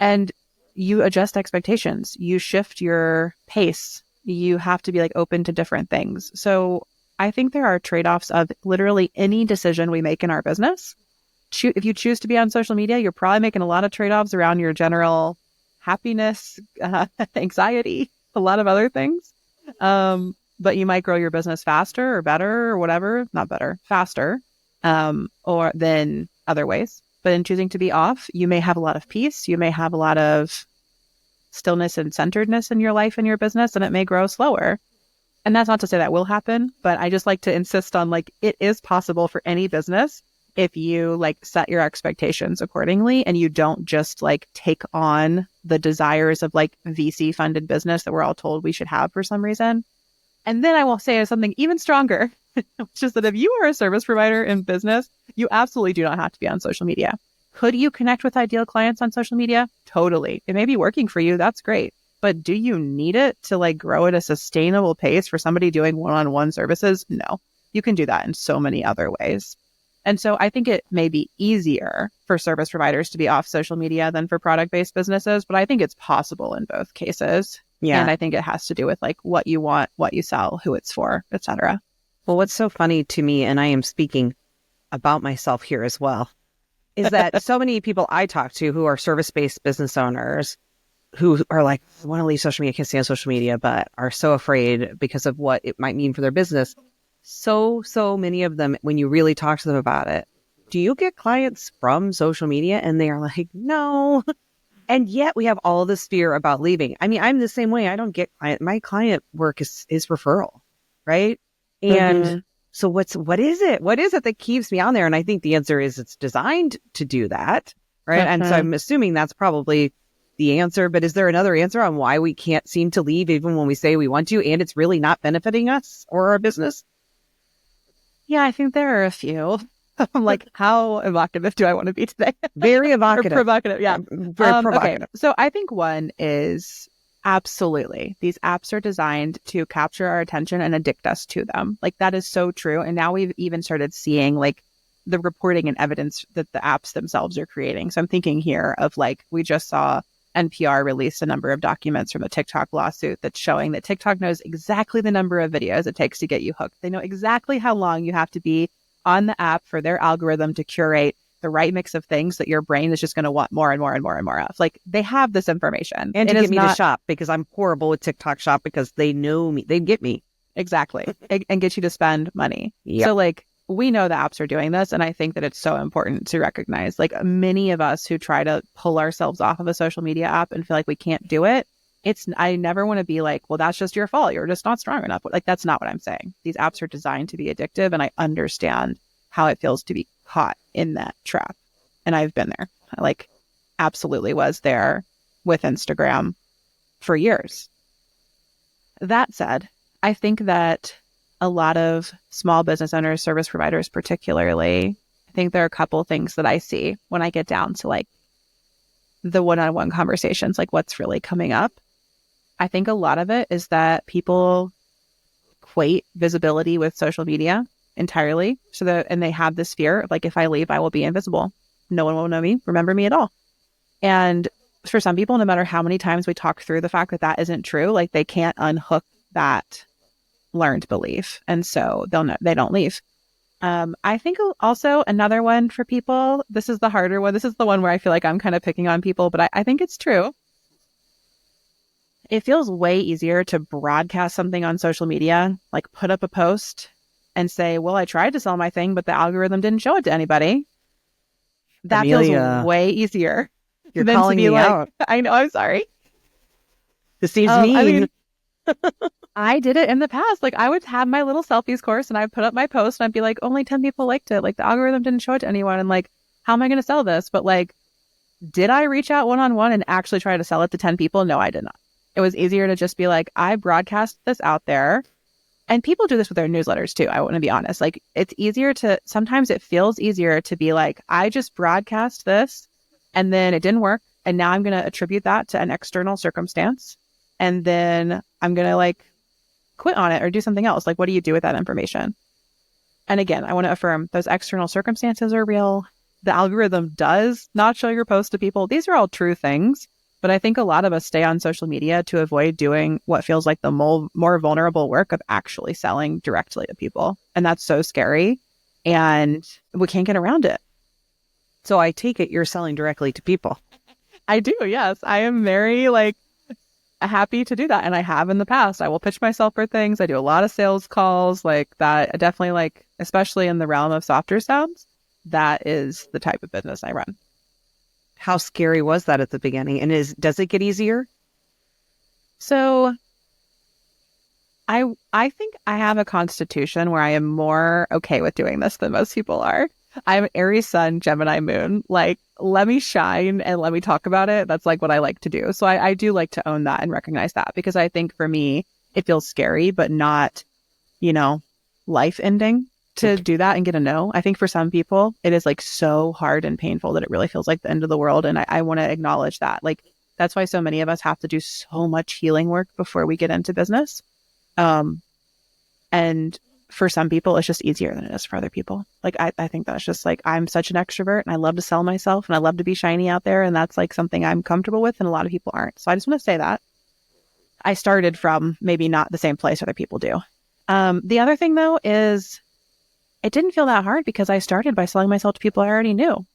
And you adjust expectations. You shift your pace. You have to be like open to different things. So I think there are trade-offs of literally any decision we make in our business. If you choose to be on social media, you're probably making a lot of trade-offs around your general happiness, anxiety, a lot of other things. But you might grow your business faster or better or whatever, not better, faster, or than other ways. But in choosing to be off, you may have a lot of peace. You may have a lot of stillness and centeredness in your life and your business, and it may grow slower. And that's not to say that will happen, but I just like to insist on like, it is possible for any business if you like set your expectations accordingly and you don't just like take on the desires of like VC funded business that we're all told we should have for some reason. And then I will say something even stronger, which is that if you are a service provider in business, you absolutely do not have to be on social media. Could you connect with ideal clients on social media? Totally. It may be working for you. That's great. But do you need it to like grow at a sustainable pace for somebody doing one-on-one services? No, you can do that in so many other ways. And so I think it may be easier for service providers to be off social media than for product-based businesses, but I think it's possible in both cases. Yeah. And I think it has to do with like what you want, what you sell, who it's for, et cetera. Well, what's so funny to me, and I am speaking about myself here as well, is that so many people I talk to who are service-based business owners who are like, I want to leave social media, can't stay on social media, but are so afraid because of what it might mean for their business. So many of them, when you really talk to them about it, do you get clients from social media? And they are like, no. And yet we have all this fear about leaving. I mean, I'm the same way. I don't get my client work is referral, right? And so what is it? What is it that keeps me on there? And I think the answer is it's designed to do that, right? And so I'm assuming that's probably the answer, but is there another answer on why we can't seem to leave even when we say we want to, and it's really not benefiting us or our business? Yeah, I think there are a few. I'm like, how evocative do I want to be today? Very evocative. Or provocative, yeah. Very provocative. Okay, so I think one is absolutely. These apps are designed to capture our attention and addict us to them. Like, that is so true. And now we've even started seeing like the reporting and evidence that the apps themselves are creating. So I'm thinking here of like, we just saw NPR release a number of documents from a TikTok lawsuit that's showing that TikTok knows exactly the number of videos it takes to get you hooked. They know exactly how long you have to be on the app for their algorithm to curate the right mix of things that your brain is just going to want more and more and more and more of. Like, they have this information. And to get me to shop, because I'm horrible with TikTok shop, because they know me. They get me. Exactly. And get you to spend money. Yep. So like, we know the apps are doing this. And I think that it's so important to recognize, like, many of us who try to pull ourselves off of a social media app and feel like we can't do it. I never want to be like, well, that's just your fault. You're just not strong enough. Like, that's not what I'm saying. These apps are designed to be addictive. And I understand how it feels to be caught in that trap. And I've been there. I like absolutely was there with Instagram for years. That said, I think that a lot of small business owners, service providers particularly, I think there are a couple of things that I see when I get down to like the one-on-one conversations, like what's really coming up. I think a lot of it is that people equate visibility with social media entirely. And they have this fear of like, if I leave, I will be invisible. No one will know me, remember me at all. And for some people, no matter how many times we talk through the fact that that isn't true, like, they can't unhook that learned belief. And so they don't leave. I think also another one for people, this is the harder one. This is the one where I feel like I'm kind of picking on people, but I think it's true. It feels way easier to broadcast something on social media, like put up a post and say, well, I tried to sell my thing, but the algorithm didn't show it to anybody. That Amelia, feels way easier. You're calling me out. I know, I'm sorry. This seems mean. I mean, I did it in the past. Like, I would have my little selfies course and I'd put up my post and I'd be like, only 10 people liked it. Like, the algorithm didn't show it to anyone. And like, how am I going to sell this? But like, did I reach out one-on-one and actually try to sell it to 10 people? No, I did not. It was easier to just be like, I broadcast this out there. And people do this with their newsletters too. I want to be honest. Like, sometimes it feels easier to be like, I just broadcast this and then it didn't work. And now I'm going to attribute that to an external circumstance. And then I'm going to like quit on it or do something else. Like, what do you do with that information? And again, I want to affirm those external circumstances are real. The algorithm does not show your post to people. These are all true things. But I think a lot of us stay on social media to avoid doing what feels like the more vulnerable work of actually selling directly to people. And that's so scary. And we can't get around it. So I take it you're selling directly to people. I do, yes. I am very happy to do that. And I have in the past. I will pitch myself for things. I do a lot of sales calls like that. I definitely especially in the realm of softer sounds, that is the type of business I run. How scary was that at the beginning? And does it get easier? So I think I have a constitution where I am more okay with doing this than most people are. I'm Aries Sun, Gemini Moon. Like, let me shine and let me talk about it. That's like what I like to do. So I do like to own that and recognize that, because I think for me, it feels scary, but not, life ending to do that and get a no. I think for some people, it is like so hard and painful that it really feels like the end of the world. And I want to acknowledge that. Like, that's why so many of us have to do so much healing work before we get into business. And for some people, it's just easier than it is for other people. Like, I think that's just like, I'm such an extrovert and I love to sell myself and I love to be shiny out there. And that's like something I'm comfortable with and a lot of people aren't. So I just want to say that. I started from maybe not the same place other people do. The other thing though is it didn't feel that hard because I started by selling myself to people I already knew.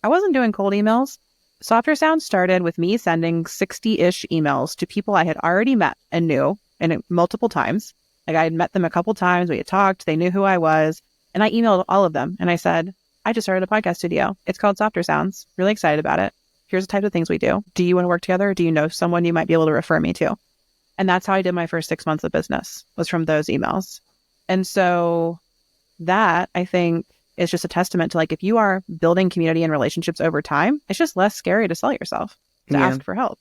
I wasn't doing cold emails. Softer Sound started with me sending 60-ish emails to people I had already met and knew, and multiple times. Like, I had met them a couple times. We had talked. They knew who I was. And I emailed all of them. And I said, I just started a podcast studio. It's called Softer Sounds. Really excited about it. Here's the type of things we do. Do you want to work together? Do you know someone you might be able to refer me to? And that's how I did my first 6 months of business, was from those emails. And so that, I think, is just a testament to, like, if you are building community and relationships over time, it's just less scary to sell yourself, to ask for help.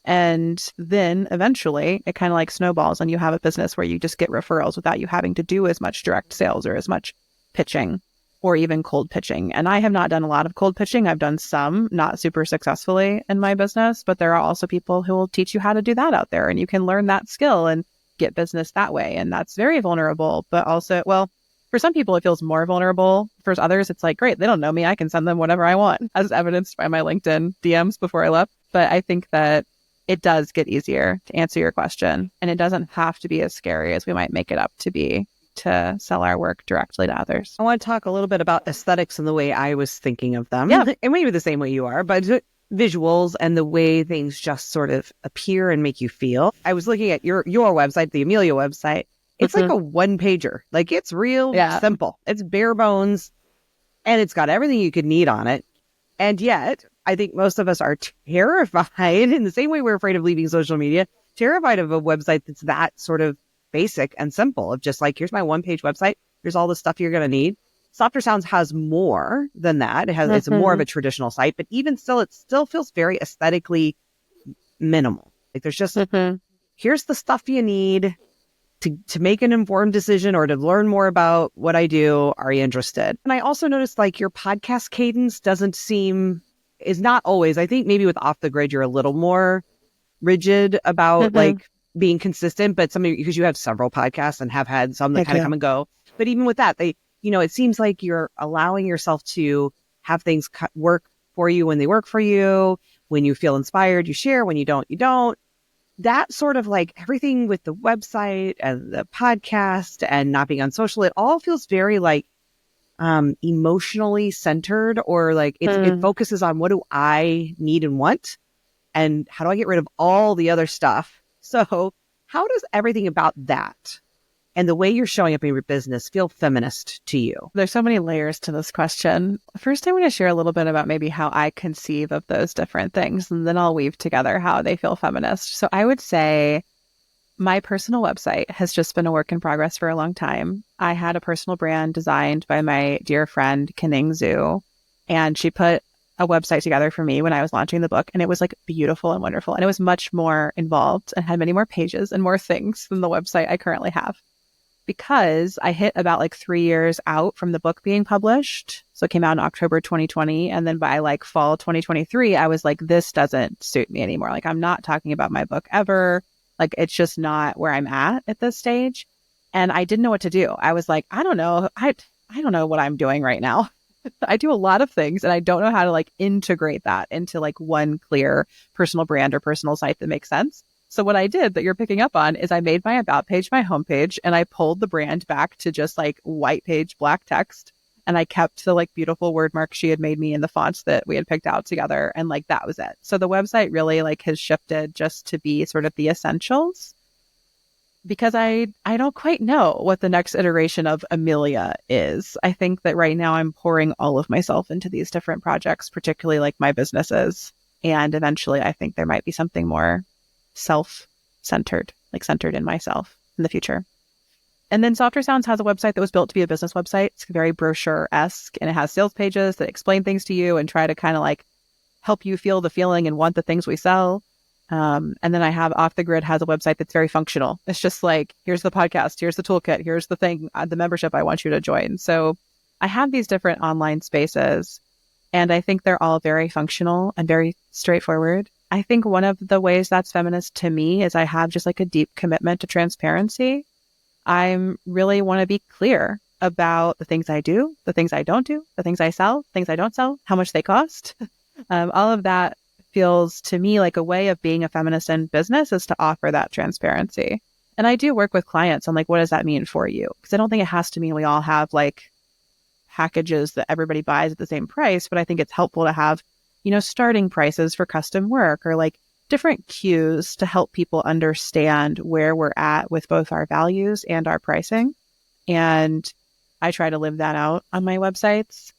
And then eventually it kind of like snowballs and you have a business where you just get referrals without you having to do as much direct sales or as much pitching or even cold pitching. And I have not done a lot of cold pitching. I've done some, not super successfully in my business, but there are also people who will teach you how to do that out there, and you can learn that skill and get business that way. And that's very vulnerable, but also, well, for some people, it feels more vulnerable. For others, it's like, great, they don't know me. I can send them whatever I want, as evidenced by my LinkedIn DMs before I left. But I think that it does get easier to answer your question. And it doesn't have to be as scary as we might make it up to be to sell our work directly to others. I want to talk a little bit about aesthetics and the way I was thinking of them. Yeah. And maybe the same way you are, but visuals and the way things just sort of appear and make you feel. I was looking at your website, the Amelia website. It's like a one-pager. Like, it's real simple. It's bare bones, and it's got everything you could need on it. And yet, I think most of us are terrified, in the same way we're afraid of leaving social media, terrified of a website that's that sort of basic and simple, of just like, here's my one-page website. Here's all the stuff you're going to need. Softer Sounds has more than that. It's more of a traditional site, but even still, it still feels very aesthetically minimal. Like, there's just, here's the stuff you need to make an informed decision or to learn more about what I do. Are you interested? And I also noticed, like, your podcast cadence is not always, I think maybe with Off the Grid, you're a little more rigid about like being consistent, but because you have several podcasts and have had some that kind of come and go. But even with that, it seems like you're allowing yourself to have things work for you when they work for you. When you feel inspired, you share. When you don't, you don't. That sort of, like, everything with the website and the podcast and not being on social, it all feels very like emotionally centered, or like it focuses on what do I need and want, and how do I get rid of all the other stuff. So how does everything about that and the way you're showing up in your business feel feminist to you? There's so many layers to this question. First, I want to share a little bit about maybe how I conceive of those different things, and then I'll weave together how they feel feminist. So I would say my personal website has just been a work in progress for a long time. I had a personal brand designed by my dear friend, Kining Zhu, and she put a website together for me when I was launching the book, and it was like beautiful and wonderful. And it was much more involved and had many more pages and more things than the website I currently have, because I hit about like 3 years out from the book being published. So it came out in October 2020. And then by like fall 2023, I was like, this doesn't suit me anymore. Like, I'm not talking about my book ever. Like, it's just not where I'm at this stage. And I didn't know what to do. I was like, I don't know. I don't know what I'm doing right now. I do a lot of things, and I don't know how to like integrate that into like one clear personal brand or personal site that makes sense. So what I did that you're picking up on is I made my about page my homepage, and I pulled the brand back to just like white page, black text. And I kept the like beautiful word mark she had made me in the fonts that we had picked out together. And like, that was it. So the website really like has shifted just to be sort of the essentials, because I don't quite know what the next iteration of Amelia is. I think that right now I'm pouring all of myself into these different projects, particularly like my businesses. And eventually I think there might be something more self-centered, like centered in myself in the future. And then Softer Sounds has a website that was built to be a business website. It's very brochure-esque, and it has sales pages that explain things to you and try to kind of like help you feel the feeling and want the things we sell. And then I have Off the Grid has a website that's very functional. It's just like, here's the podcast, here's the toolkit, here's the thing, the membership I want you to join. So I have these different online spaces, and I think they're all very functional and very straightforward. I think one of the ways that's feminist to me is I have just like a deep commitment to transparency. I really want to be clear about the things I do, the things I don't do, the things I sell, things I don't sell, how much they cost. All of that feels to me like a way of being a feminist in business, is to offer that transparency. And I do work with clients on like, what does that mean for you? Because I don't think it has to mean we all have like packages that everybody buys at the same price, but I think it's helpful to have, starting prices for custom work, or like different cues to help people understand where we're at with both our values and our pricing. And I try to live that out on my websites.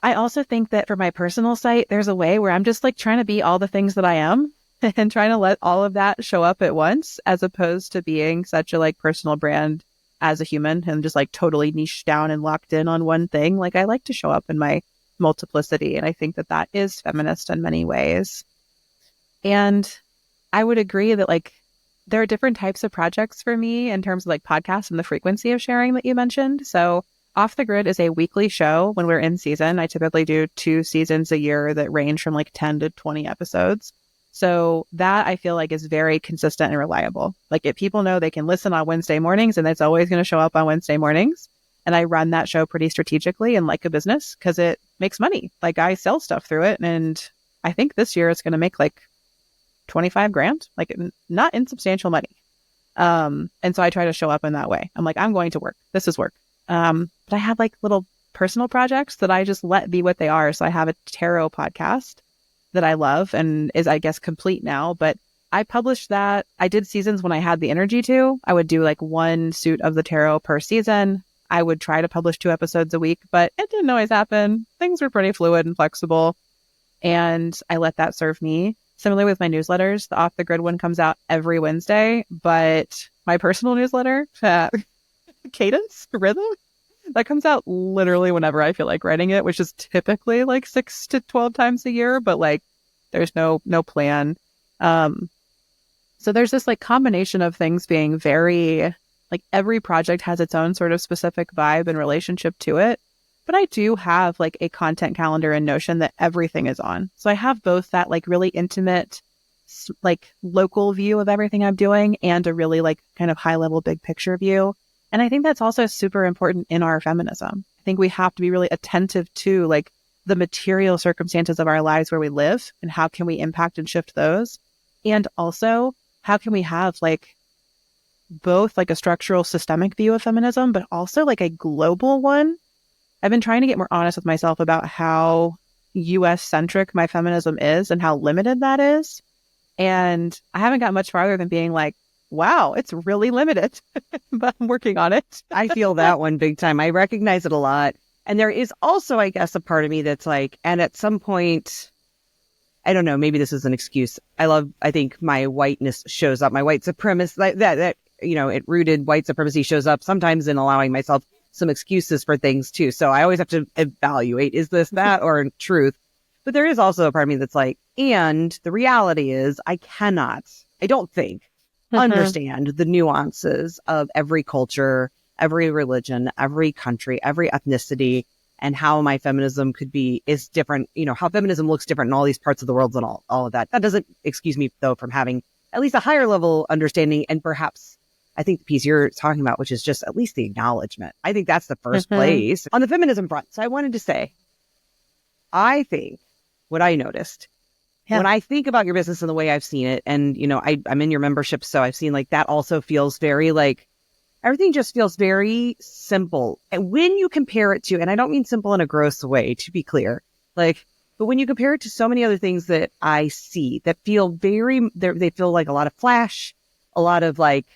I also think that for my personal site, there's a way where I'm just like trying to be all the things that I am and trying to let all of that show up at once, as opposed to being such a like personal brand as a human and just like totally niched down and locked in on one thing. Like, I like to show up in my multiplicity. And I think that that is feminist in many ways. And I would agree that like there are different types of projects for me in terms of like podcasts and the frequency of sharing that you mentioned. So Off the Grid is a weekly show when we're in season. I typically do 2 seasons a year that range from like 10 to 20 episodes. So that I feel like is very consistent and reliable. Like if people know they can listen on Wednesday mornings and it's always going to show up on Wednesday mornings. And I run that show pretty strategically and like a business because it makes money. Like I sell stuff through it. And I think this year it's going to make like 25 grand, like not insubstantial money. And so I try to show up in that way. I'm like, I'm going to work. This is work. But I have like little personal projects that I just let be what they are. So I have a tarot podcast that I love and is, I guess, complete now. But I published that. I did seasons when I had the energy to. I would do like 1 suit of the tarot per season. I would try to publish 2 episodes a week, but it didn't always happen. Things were pretty fluid and flexible. And I let that serve me. Similarly with my newsletters, the Off the Grid one comes out every Wednesday, but my personal newsletter, Cadence, Rhythm, that comes out literally whenever I feel like writing it, which is typically like 6 to 12 times a year, but like there's no plan. So there's this like combination of things being very, like every project has its own sort of specific vibe and relationship to it. But I do have like a content calendar in Notion that everything is on. So I have both that like really intimate, like local view of everything I'm doing and a really like kind of high level big picture view. And I think that's also super important in our feminism. I think we have to be really attentive to like the material circumstances of our lives where we live and how can we impact and shift those. And also how can we have like both like a structural systemic view of feminism, but also like a global one. I've been trying to get more honest with myself about how US centric my feminism is and how limited that is. And I haven't got much farther than being like, wow, it's really limited, but I'm working on it. I feel that one big time. I recognize it a lot. And there is also, I guess, a part of me that's like, and at some point, I don't know, maybe this is an excuse. I think my whiteness shows up, my white supremacy, that, you know, it rooted white supremacy shows up sometimes in allowing myself some excuses for things too. So I always have to evaluate, is this that or truth? But there is also a part of me that's like, and the reality is I don't think, understand the nuances of every culture, every religion, every country, every ethnicity, and how my feminism is different, you know, how feminism looks different in all these parts of the world and all of that. That doesn't excuse me though from having at least a higher level understanding and perhaps I think the piece you're talking about, which is just at least the acknowledgement. I think that's the first place on the feminism front. So I wanted to say, I think what I noticed when I think about your business and the way I've seen it, and, you know, I'm in your membership, so I've seen like that also feels very like, everything just feels very simple. And when you compare it to, and I don't mean simple in a gross way, to be clear, like, but when you compare it to so many other things that I see that feel they feel like a lot of flash, a lot of like,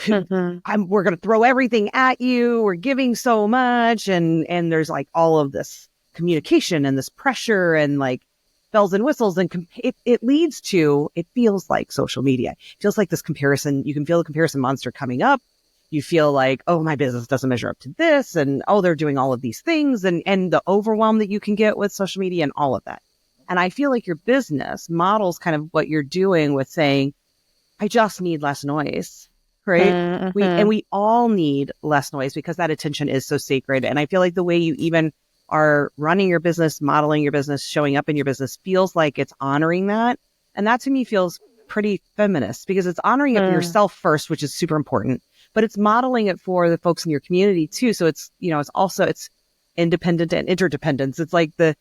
we're going to throw everything at you. We're giving so much. And there's like all of this communication and this pressure and like bells and whistles. And it leads to, it feels like social media. It feels like this comparison. You can feel the comparison monster coming up. You feel like, oh, my business doesn't measure up to this. And, oh, they're doing all of these things and the overwhelm that you can get with social media and all of that. And I feel like your business models kind of what you're doing with saying, I just need less noise. Right. We all need less noise because that attention is so sacred. And I feel like the way you even are running your business, modeling your business, showing up in your business feels like it's honoring that. And that to me feels pretty feminist because it's honoring it yourself first, which is super important, but it's modeling it for the folks in your community too. So it's, you know, it's independent and interdependence. It's like the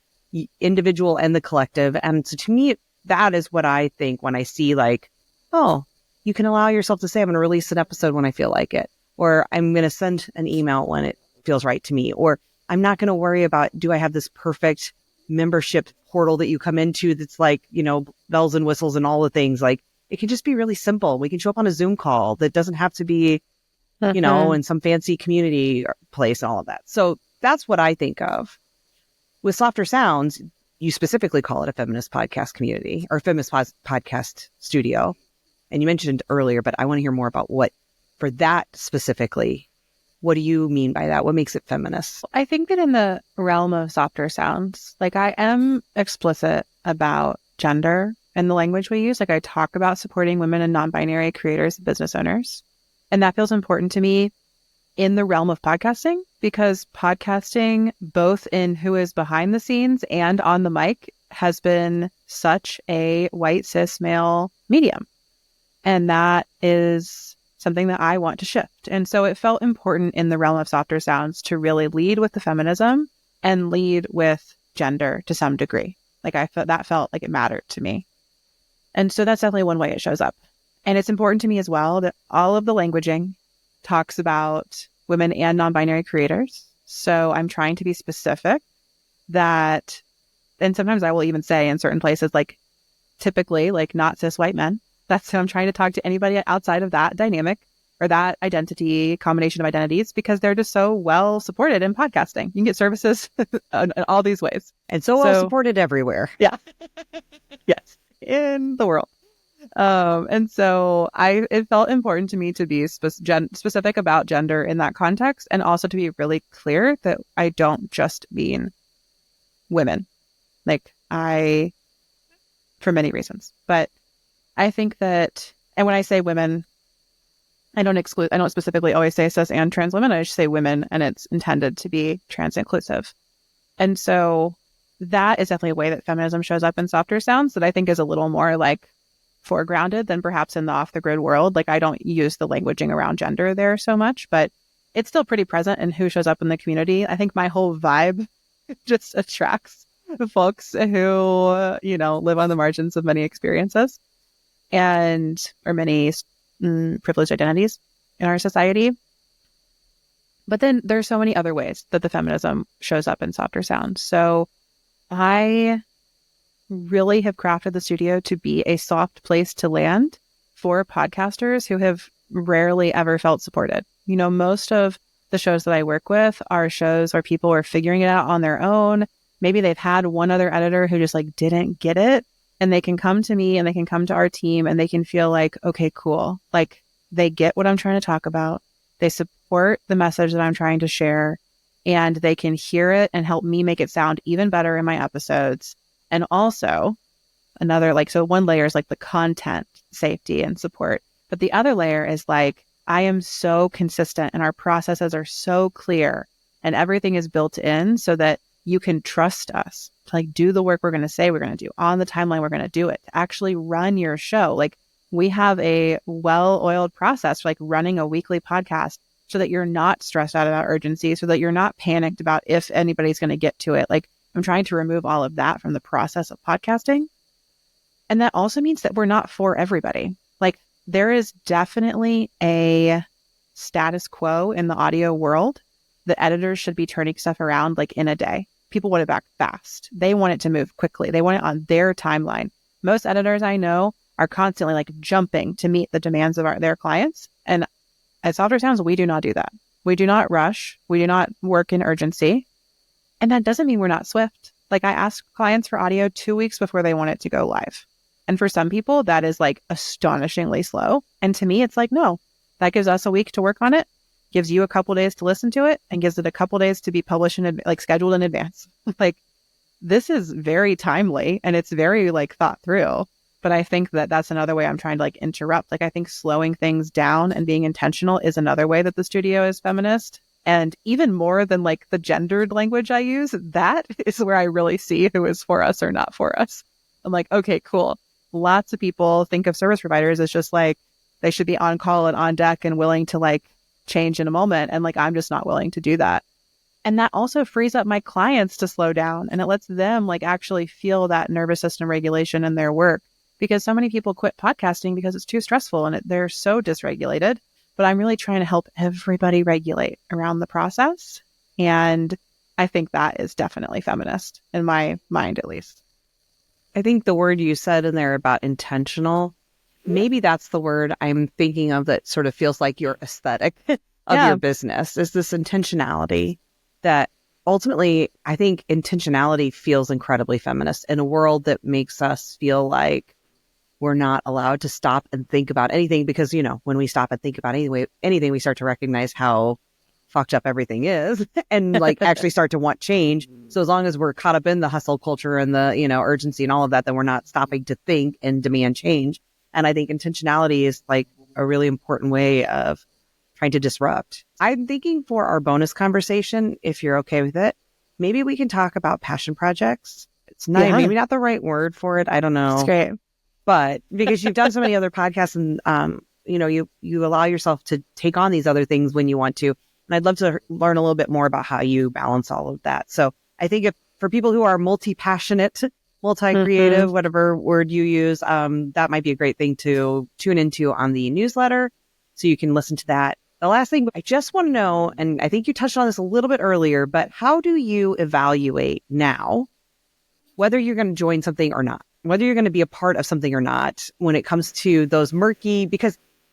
individual and the collective. And so to me, that is what I think when I see like, oh, you can allow yourself to say, I'm going to release an episode when I feel like it, or I'm going to send an email when it feels right to me, or I'm not going to worry about, do I have this perfect membership portal that you come into that's like, you know, bells and whistles and all the things. Like it can just be really simple. We can show up on a Zoom call that doesn't have to be, you know, in some fancy community place and all of that. So that's what I think of. With Softer Sounds, you specifically call it a feminist podcast community or feminist podcast studio. And you mentioned earlier, but I want to hear more about what, for that specifically, what do you mean by that? What makes it feminist? I think that in the realm of Softer Sounds, like I am explicit about gender and the language we use. Like I talk about supporting women and non-binary creators and business owners. And that feels important to me in the realm of podcasting, because podcasting, both in who is behind the scenes and on the mic, has been such a white cis male medium. And that is something that I want to shift. And so it felt important in the realm of softer sounds to really lead with the feminism and lead with gender to some degree. Like I felt that felt like it mattered to me. And so that's definitely one way it shows up. And it's important to me as well that all of the languaging talks about women and non-binary creators. So I'm trying to be specific that, and sometimes I will even say in certain places, like typically like not cis white men. That's who I'm trying to talk to anybody outside of that dynamic or that identity, combination of identities, because they're just so well supported in podcasting. You can get services in all these ways. And so well supported everywhere. Yeah. Yes. In the world. And so it felt important to me to be specific about gender in that context, and also to be really clear that I don't just mean women. Like for many reasons, but I think that, and when I say women, I don't specifically always say cis and trans women. I just say women, and it's intended to be trans inclusive. And so that is definitely a way that feminism shows up in softer sounds that I think is a little more like foregrounded than perhaps in the off the grid world. Like I don't use the languaging around gender there so much, but it's still pretty present in who shows up in the community. I think my whole vibe just attracts folks who, live on the margins of many experiences or many privileged identities in our society. But then there's so many other ways that the feminism shows up in softer sounds. So I really have crafted the studio to be a soft place to land for podcasters who have rarely ever felt supported. Most of the shows that I work with are shows where people are figuring it out on their own. Maybe they've had one other editor who just like didn't get it, and they can come to me and they can come to our team and they can feel like, okay, cool. Like they get what I'm trying to talk about. They support the message that I'm trying to share, and they can hear it and help me make it sound even better in my episodes. And also so one layer is like the content safety and support. But the other layer is like, I am so consistent and our processes are so clear and everything is built in so that you can trust us to like do the work we're going to say we're going to do on the timeline. We're going to do it to actually run your show. Like we have a well-oiled process for like running a weekly podcast so that you're not stressed out about urgency, so that you're not panicked about if anybody's going to get to it. Like I'm trying to remove all of that from the process of podcasting. And that also means that we're not for everybody. Like there is definitely a status quo in the audio world that editors should be turning stuff around like in a day. People want it back fast. They want it to move quickly. They want it on their timeline. Most editors I know are constantly like jumping to meet the demands of their clients. And at Softer Sounds, we do not do that. We do not rush. We do not work in urgency. And that doesn't mean we're not swift. Like I ask clients for audio 2 weeks before they want it to go live. And for some people, that is like astonishingly slow. And to me, it's like, no, that gives us a week to work on it, gives you a couple days to listen to it, and gives it a couple days to be published scheduled in advance. Like this is very timely and it's very like thought through. But I think that that's another way I'm trying to like interrupt. Like I think slowing things down and being intentional is another way that the studio is feminist. And even more than like the gendered language I use, that is where I really see who is for us or not for us. I'm like, okay, cool. Lots of people think of service providers as just like, they should be on call and on deck and willing to like change in a moment. And like, I'm just not willing to do that. And that also frees up my clients to slow down, and it lets them like actually feel that nervous system regulation in their work, because so many people quit podcasting because it's too stressful and they're so dysregulated. But I'm really trying to help everybody regulate around the process. And I think that is definitely feminist in my mind, at least. I think the word you said in there about intentional, maybe that's the word I'm thinking of that sort of feels like your aesthetic of your business, is this intentionality that ultimately I think intentionality feels incredibly feminist in a world that makes us feel like we're not allowed to stop and think about anything, because, when we stop and think about anything, we start to recognize how fucked up everything is and like actually start to want change. So as long as we're caught up in the hustle culture and the, urgency and all of that, then we're not stopping to think and demand change. And I think intentionality is like a really important way of trying to disrupt. I'm thinking for our bonus conversation, if you're okay with it, maybe we can talk about passion projects. It's not maybe not the right word for it. I don't know. It's great. But because you've done so many other podcasts and, you allow yourself to take on these other things when you want to. And I'd love to learn a little bit more about how you balance all of that. So I think if for people who are multi-passionate, multi-creative, whatever word you use, that might be a great thing to tune into on the newsletter. So you can listen to that. The last thing I just want to know, and I think you touched on this a little bit earlier, but how do you evaluate now whether you're going to join something or not, whether you're going to be a part of something or not when it comes to those murky,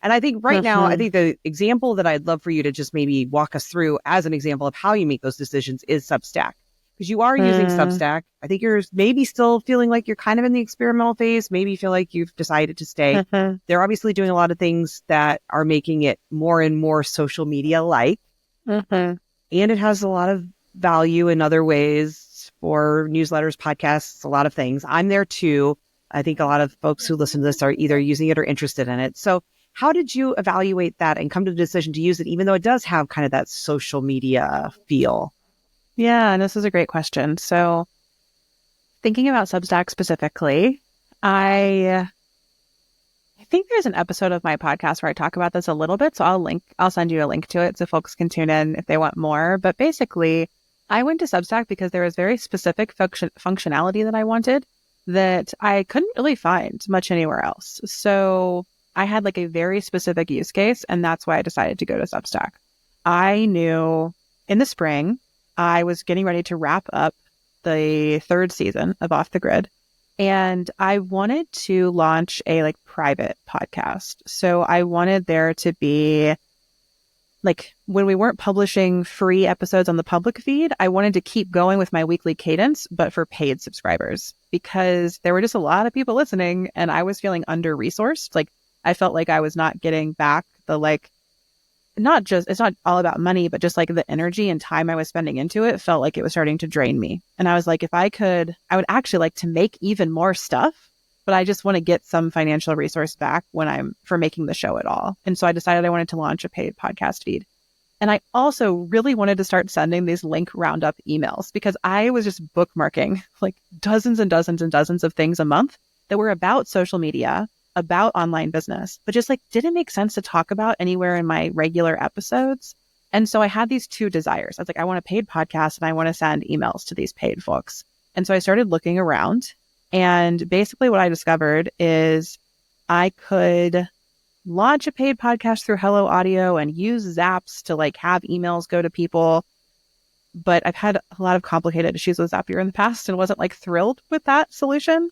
and I think right now, I think the example that I'd love for you to just maybe walk us through as an example of how you make those decisions is Substack. Because you are using Substack. I think you're maybe still feeling like you're kind of in the experimental phase. Maybe you feel like you've decided to stay. They're obviously doing a lot of things that are making it more and more social media-like. And it has a lot of value in other ways for newsletters, podcasts, a lot of things. I'm there too. I think a lot of folks who listen to this are either using it or interested in it. So how did you evaluate that and come to the decision to use it, even though it does have kind of that social media feel? Yeah, and this is a great question. So thinking about Substack specifically, I think there's an episode of my podcast where I talk about this a little bit. So I'll send you a link to it so folks can tune in if they want more. But basically, I went to Substack because there was very specific functionality that I wanted that I couldn't really find much anywhere else. So I had like a very specific use case, and that's why I decided to go to Substack. I knew in the spring, I was getting ready to wrap up the 3rd season of Off the Grid, and I wanted to launch a private podcast. So I wanted there to be when we weren't publishing free episodes on the public feed, I wanted to keep going with my weekly cadence, but for paid subscribers, because there were just a lot of people listening and I was feeling under-resourced. I felt like I was not getting back the it's not all about money, but just the energy and time I was spending into it felt like it was starting to drain me. And I was like, if I could, I would actually like to make even more stuff, but I just want to get some financial resource back for making the show at all. And so I decided I wanted to launch a paid podcast feed. And I also really wanted to start sending these link roundup emails because I was just bookmarking dozens and dozens and dozens of things a month that were about social media, about online business, but just didn't make sense to talk about anywhere in my regular episodes. And so I had these two desires. I was like, I want a paid podcast and I want to send emails to these paid folks. And so I started looking around, and basically what I discovered is I could launch a paid podcast through Hello Audio and use Zaps to have emails go to people. But I've had a lot of complicated issues with Zapier in the past and wasn't thrilled with that solution.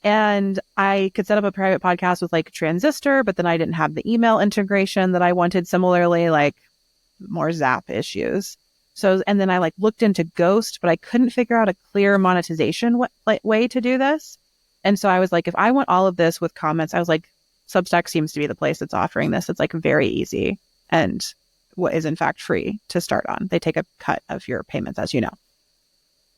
And I could set up a private podcast with Transistor, but then I didn't have the email integration that I wanted. Similarly, more Zap issues. So, and then I looked into Ghost, but I couldn't figure out a clear monetization way to do this. And so I was like, if I want all of this with comments, I was like, Substack seems to be the place that's offering this. It's very easy and what is in fact free to start on. They take a cut of your payments, as you know.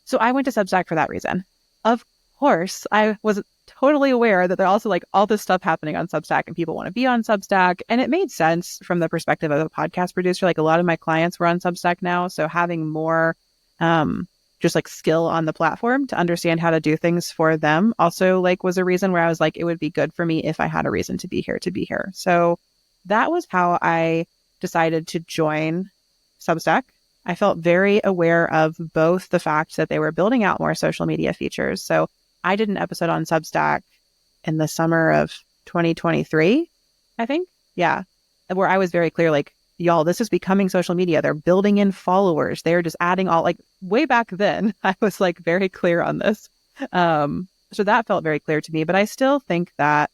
So I went to Substack for that reason. Of course, I was totally aware that there's also all this stuff happening on Substack and people want to be on Substack. And it made sense from the perspective of a podcast producer. A lot of my clients were on Substack now. So having more just skill on the platform to understand how to do things for them also was a reason where I was like, it would be good for me if I had a reason to be here. So that was how I decided to join Substack. I felt very aware of both the fact that they were building out more social media features. So I did an episode on Substack in the summer of 2023, I think. Yeah. Where I was very clear, y'all, this is becoming social media. They're building in followers. They're just adding all way back then. I was very clear on this. So that felt very clear to me. But I still think that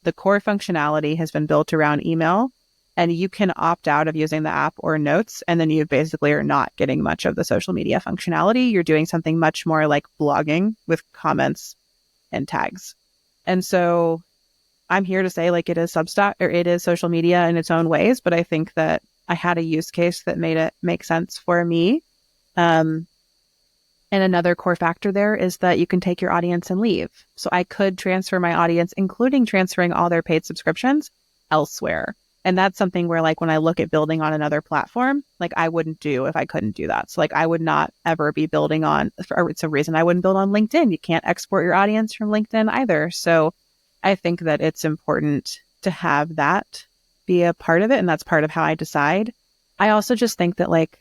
the core functionality has been built around email, and you can opt out of using the app or notes. And then you basically are not getting much of the social media functionality. You're doing something much more like blogging with comments and tags. And so I'm here to say it is Substack, or it is social media in its own ways. But I think that I had a use case that made it make sense for me. And And another core factor there is that you can take your audience and leave. So I could transfer my audience, including transferring all their paid subscriptions elsewhere. And that's something where, like, when I look at building on another platform, like, I wouldn't do if I couldn't do that. So, like, I would not ever be building on, for some reason I wouldn't build on LinkedIn. You can't export your audience from LinkedIn either. So I think that it's important to have that be a part of it. And that's part of how I decide. I also just think that, like,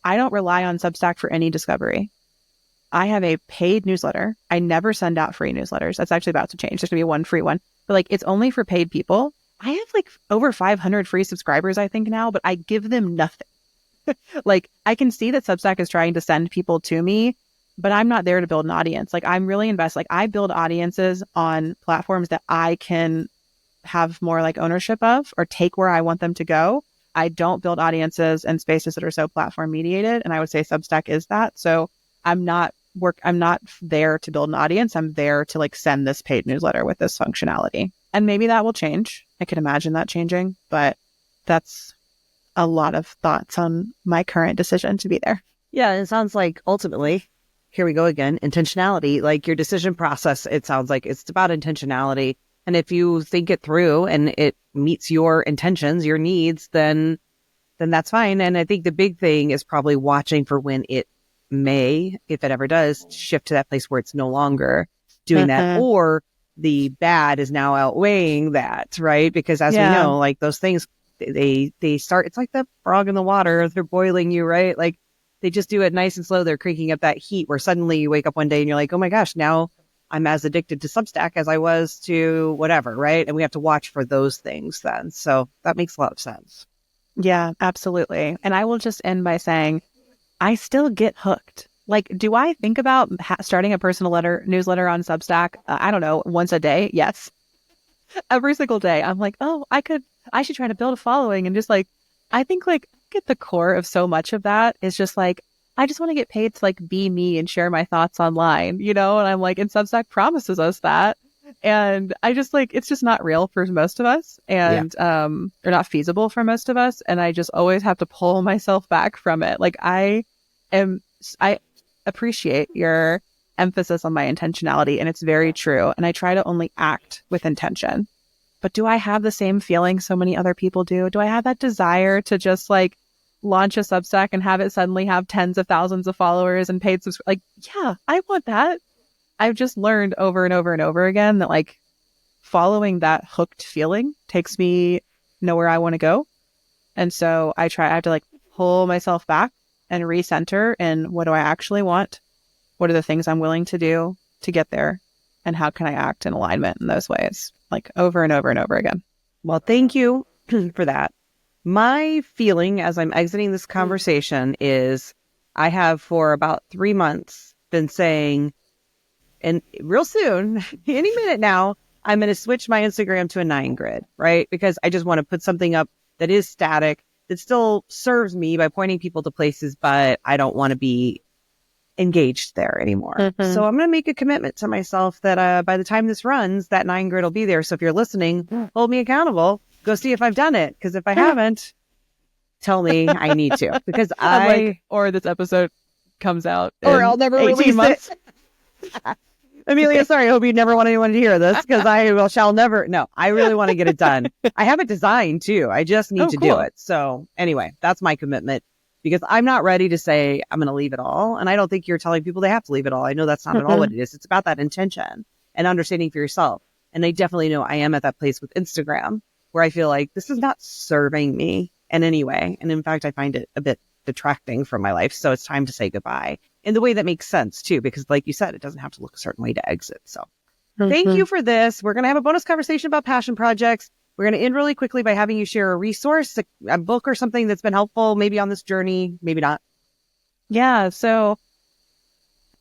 I don't rely on Substack for any discovery. I have a paid newsletter. I never send out free newsletters. That's actually about to change. There's going to be one free one, but, like, it's only for paid people. I have, like, over 500 free subscribers, I think, now, but I give them nothing. Like, I can see that Substack is trying to send people to me, but I'm not there to build an audience. Like, I'm really invested. Like, I build audiences on platforms that I can have more, like, ownership of or take where I want them to go. I don't build audiences in spaces that are so platform mediated. And I would say Substack is that. So I'm not there to build an audience. I'm there to, like, send this paid newsletter with this functionality. And maybe that will change. I can imagine that changing, but that's a lot of thoughts on my current decision to be there. Yeah, it sounds like ultimately, here we go again, intentionality, like your decision process, it sounds like it's about intentionality. And if you think it through and it meets your intentions, your needs, then that's fine. And I think the big thing is probably watching for when it may, if it ever does, shift to that place where it's no longer doing that, or the bad is now outweighing that, right? Because as we know, like, those things, they start, it's like the frog in the water, they're boiling you, right? Like, they just do it nice and slow. They're cranking up that heat where suddenly you wake up one day and you're like, oh my gosh, now I'm as addicted to Substack as I was to whatever, right? And we have to watch for those things then. So that makes a lot of sense. Yeah, absolutely. And I will just end by saying, I still get hooked. Like, do I think about starting a personal newsletter on Substack? I don't know, once a day? Yes. Every single day. I'm like, oh, I should try to build a following. And just, like, I think, like, at the core of so much of that is just, like, I just want to get paid to, like, be me and share my thoughts online, you know? And I'm like, and Substack promises us that. And I just, like, it's just not real for most of us, and or not feasible for most of us. And I just always have to pull myself back from it. Like, I appreciate your emphasis on my intentionality, and it's very true. And I try to only act with intention. But do I have the same feeling so many other people do? Do I have that desire to just, like, launch a Substack and have it suddenly have tens of thousands of followers and paid subscribers? Like, yeah, I want that. I've just learned over and over and over again that, like, following that hooked feeling takes me nowhere I want to go. And so I have to, like, pull myself back and recenter in what do I actually want? What are the things I'm willing to do to get there? And how can I act in alignment in those ways? Like, over and over and over again. Well, thank you for that. My feeling as I'm exiting this conversation is I have for about 3 months been saying, and real soon, any minute now, I'm going to switch my Instagram to a 9 grid, right? Because I just want to put something up that is static, that still serves me by pointing people to places, but I don't want to be engaged there anymore. So I'm going to make a commitment to myself that by the time this runs, that 9 grid will be there. So if you're listening, hold me accountable. Go see if I've done it. Because if I haven't, tell me I need to. Because or this episode comes out, or I'll never release months. It. Amelia, sorry, I hope you never want anyone to hear this, because I shall never. No, I really want to get it done. I have it designed too. I just need to do it. So anyway, that's my commitment, because I'm not ready to say I'm going to leave it all. And I don't think you're telling people they have to leave it all. I know that's not at all what it is. It's about that intention and understanding for yourself. And I definitely know I am at that place with Instagram where I feel like this is not serving me in any way. And in fact, I find it a bit detracting from my life. So it's time to say goodbye in the way that makes sense too, because like you said, it doesn't have to look a certain way to exit. So thank you for this. We're going to have a bonus conversation about passion projects. We're going to end really quickly by having you share a resource, a book or something that's been helpful, maybe on this journey, maybe not. Yeah. So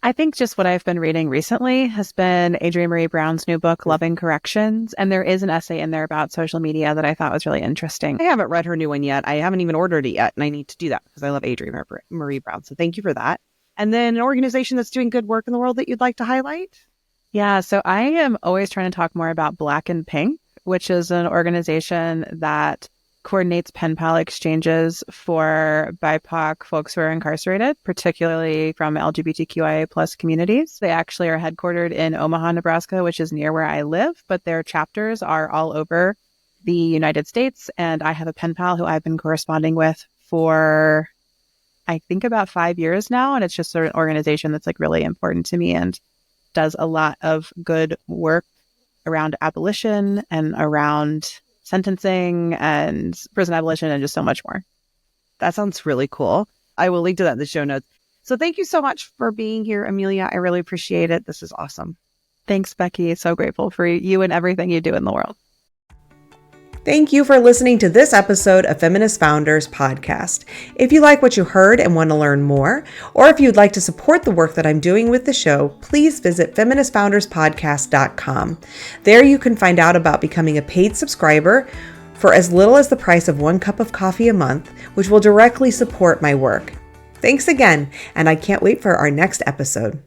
I think just what I've been reading recently has been Adrienne Marie Brown's new book, Loving Corrections. And there is an essay in there about social media that I thought was really interesting. I haven't read her new one yet. I haven't even ordered it yet. And I need to do that because I love Adrienne Marie Brown. So thank you for that. And then an organization that's doing good work in the world that you'd like to highlight? Yeah. So I am always trying to talk more about Black and Pink, which is an organization that coordinates pen pal exchanges for BIPOC folks who are incarcerated, particularly from LGBTQIA plus communities. They actually are headquartered in Omaha, Nebraska, which is near where I live, but their chapters are all over the United States. And I have a pen pal who I've been corresponding with for, I think, about 5 years now. And it's just sort of an organization that's like really important to me and does a lot of good work around abolition and around sentencing and prison abolition and just so much more. That sounds really cool. I will link to that in the show notes. So thank you so much for being here, Amelia. I really appreciate it. This is awesome. Thanks, Becky. So grateful for you and everything you do in the world. Thank you for listening to this episode of Feminist Founders Podcast. If you like what you heard and want to learn more, or if you'd like to support the work that I'm doing with the show, please visit feministfounderspodcast.com. There you can find out about becoming a paid subscriber for as little as the price of 1 cup of coffee a month, which will directly support my work. Thanks again, and I can't wait for our next episode.